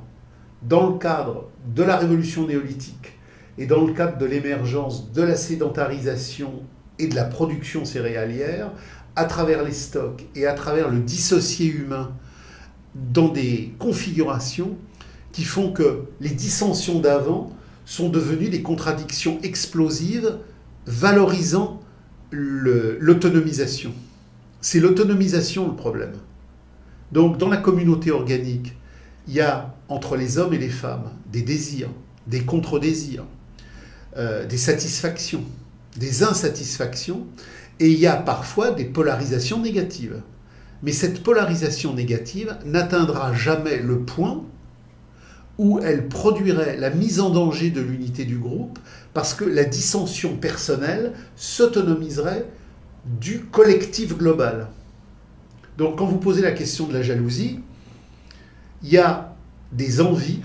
S2: dans le cadre de la révolution néolithique et dans le cadre de l'émergence de la sédentarisation et de la production céréalière, à travers les stocks et à travers le dissocié humain, dans des configurations qui font que les dissensions d'avant sont devenues des contradictions explosives valorisant l'autonomisation. C'est l'autonomisation le problème. Donc dans la communauté organique, il y a entre les hommes et les femmes des désirs, des contre-désirs, des satisfactions, des insatisfactions, et il y a parfois des polarisations négatives. Mais cette polarisation négative n'atteindra jamais le point où elle produirait la mise en danger de l'unité du groupe, parce que la dissension personnelle s'autonomiserait du collectif global. Donc quand vous posez la question de la jalousie, il y a des envies,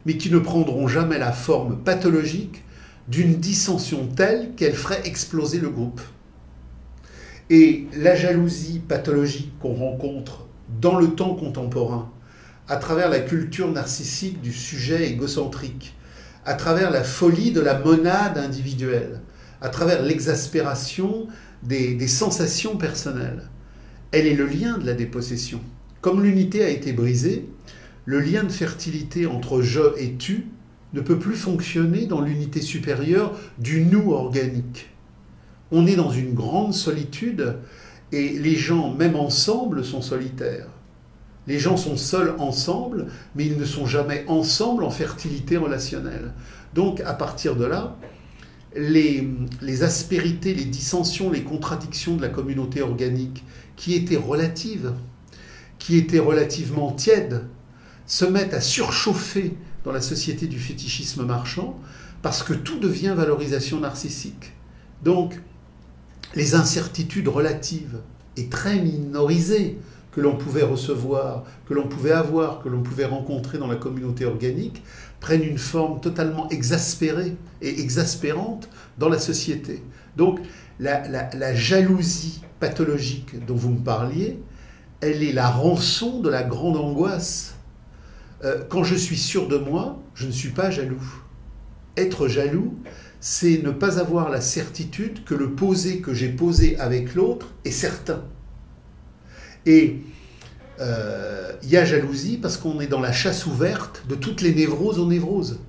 S2: mais qui ne prendront jamais la forme pathologique d'une dissension telle qu'elle ferait exploser le groupe. Et la jalousie pathologique qu'on rencontre dans le temps contemporain, à travers la culture narcissique du sujet égocentrique, à travers la folie de la monade individuelle, à travers l'exaspération des sensations personnelles, elle est le lien de la dépossession. Comme l'unité a été brisée, le lien de fertilité entre je et tu ne peut plus fonctionner dans l'unité supérieure du nous organique. On est dans une grande solitude et les gens, même ensemble, sont solitaires. Les gens sont seuls ensemble, mais ils ne sont jamais ensemble en fertilité relationnelle. Donc, à partir de là, les aspérités, les dissensions, les contradictions de la communauté organique, qui étaient relatives, qui étaient relativement tièdes, se mettent à surchauffer dans la société du fétichisme marchand, parce que tout devient valorisation narcissique. Donc, les incertitudes relatives et très minorisées que l'on pouvait recevoir, que l'on pouvait avoir, que l'on pouvait rencontrer dans la communauté organique, prennent une forme totalement exaspérée et exaspérante dans la société. Donc, la jalousie pathologique dont vous me parliez, elle est la rançon de la grande angoisse. Quand je suis sûr de moi, je ne suis pas jaloux. Être jaloux, c'est ne pas avoir la certitude que le posé que j'ai posé avec l'autre est certain. Et il y a jalousie parce qu'on est dans la chasse ouverte de toutes les névroses aux névroses.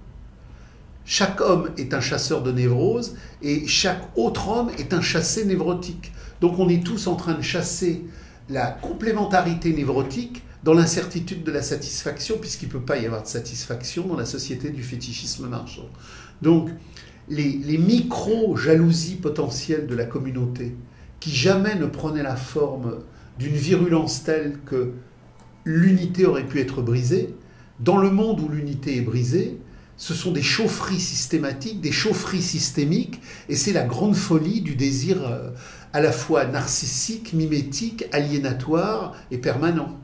S2: Chaque homme est un chasseur de névroses et chaque autre homme est un chassé névrotique. Donc on est tous en train de chasser la complémentarité névrotique dans l'incertitude de la satisfaction, puisqu'il ne peut pas y avoir de satisfaction dans la société du fétichisme marchand. Donc les micro-jalousies potentielles de la communauté, qui jamais ne prenaient la forme d'une virulence telle que l'unité aurait pu être brisée, dans le monde où l'unité est brisée, ce sont des chaufferies systématiques, des chaufferies systémiques, et c'est la grande folie du désir à la fois narcissique, mimétique, aliénatoire et permanent.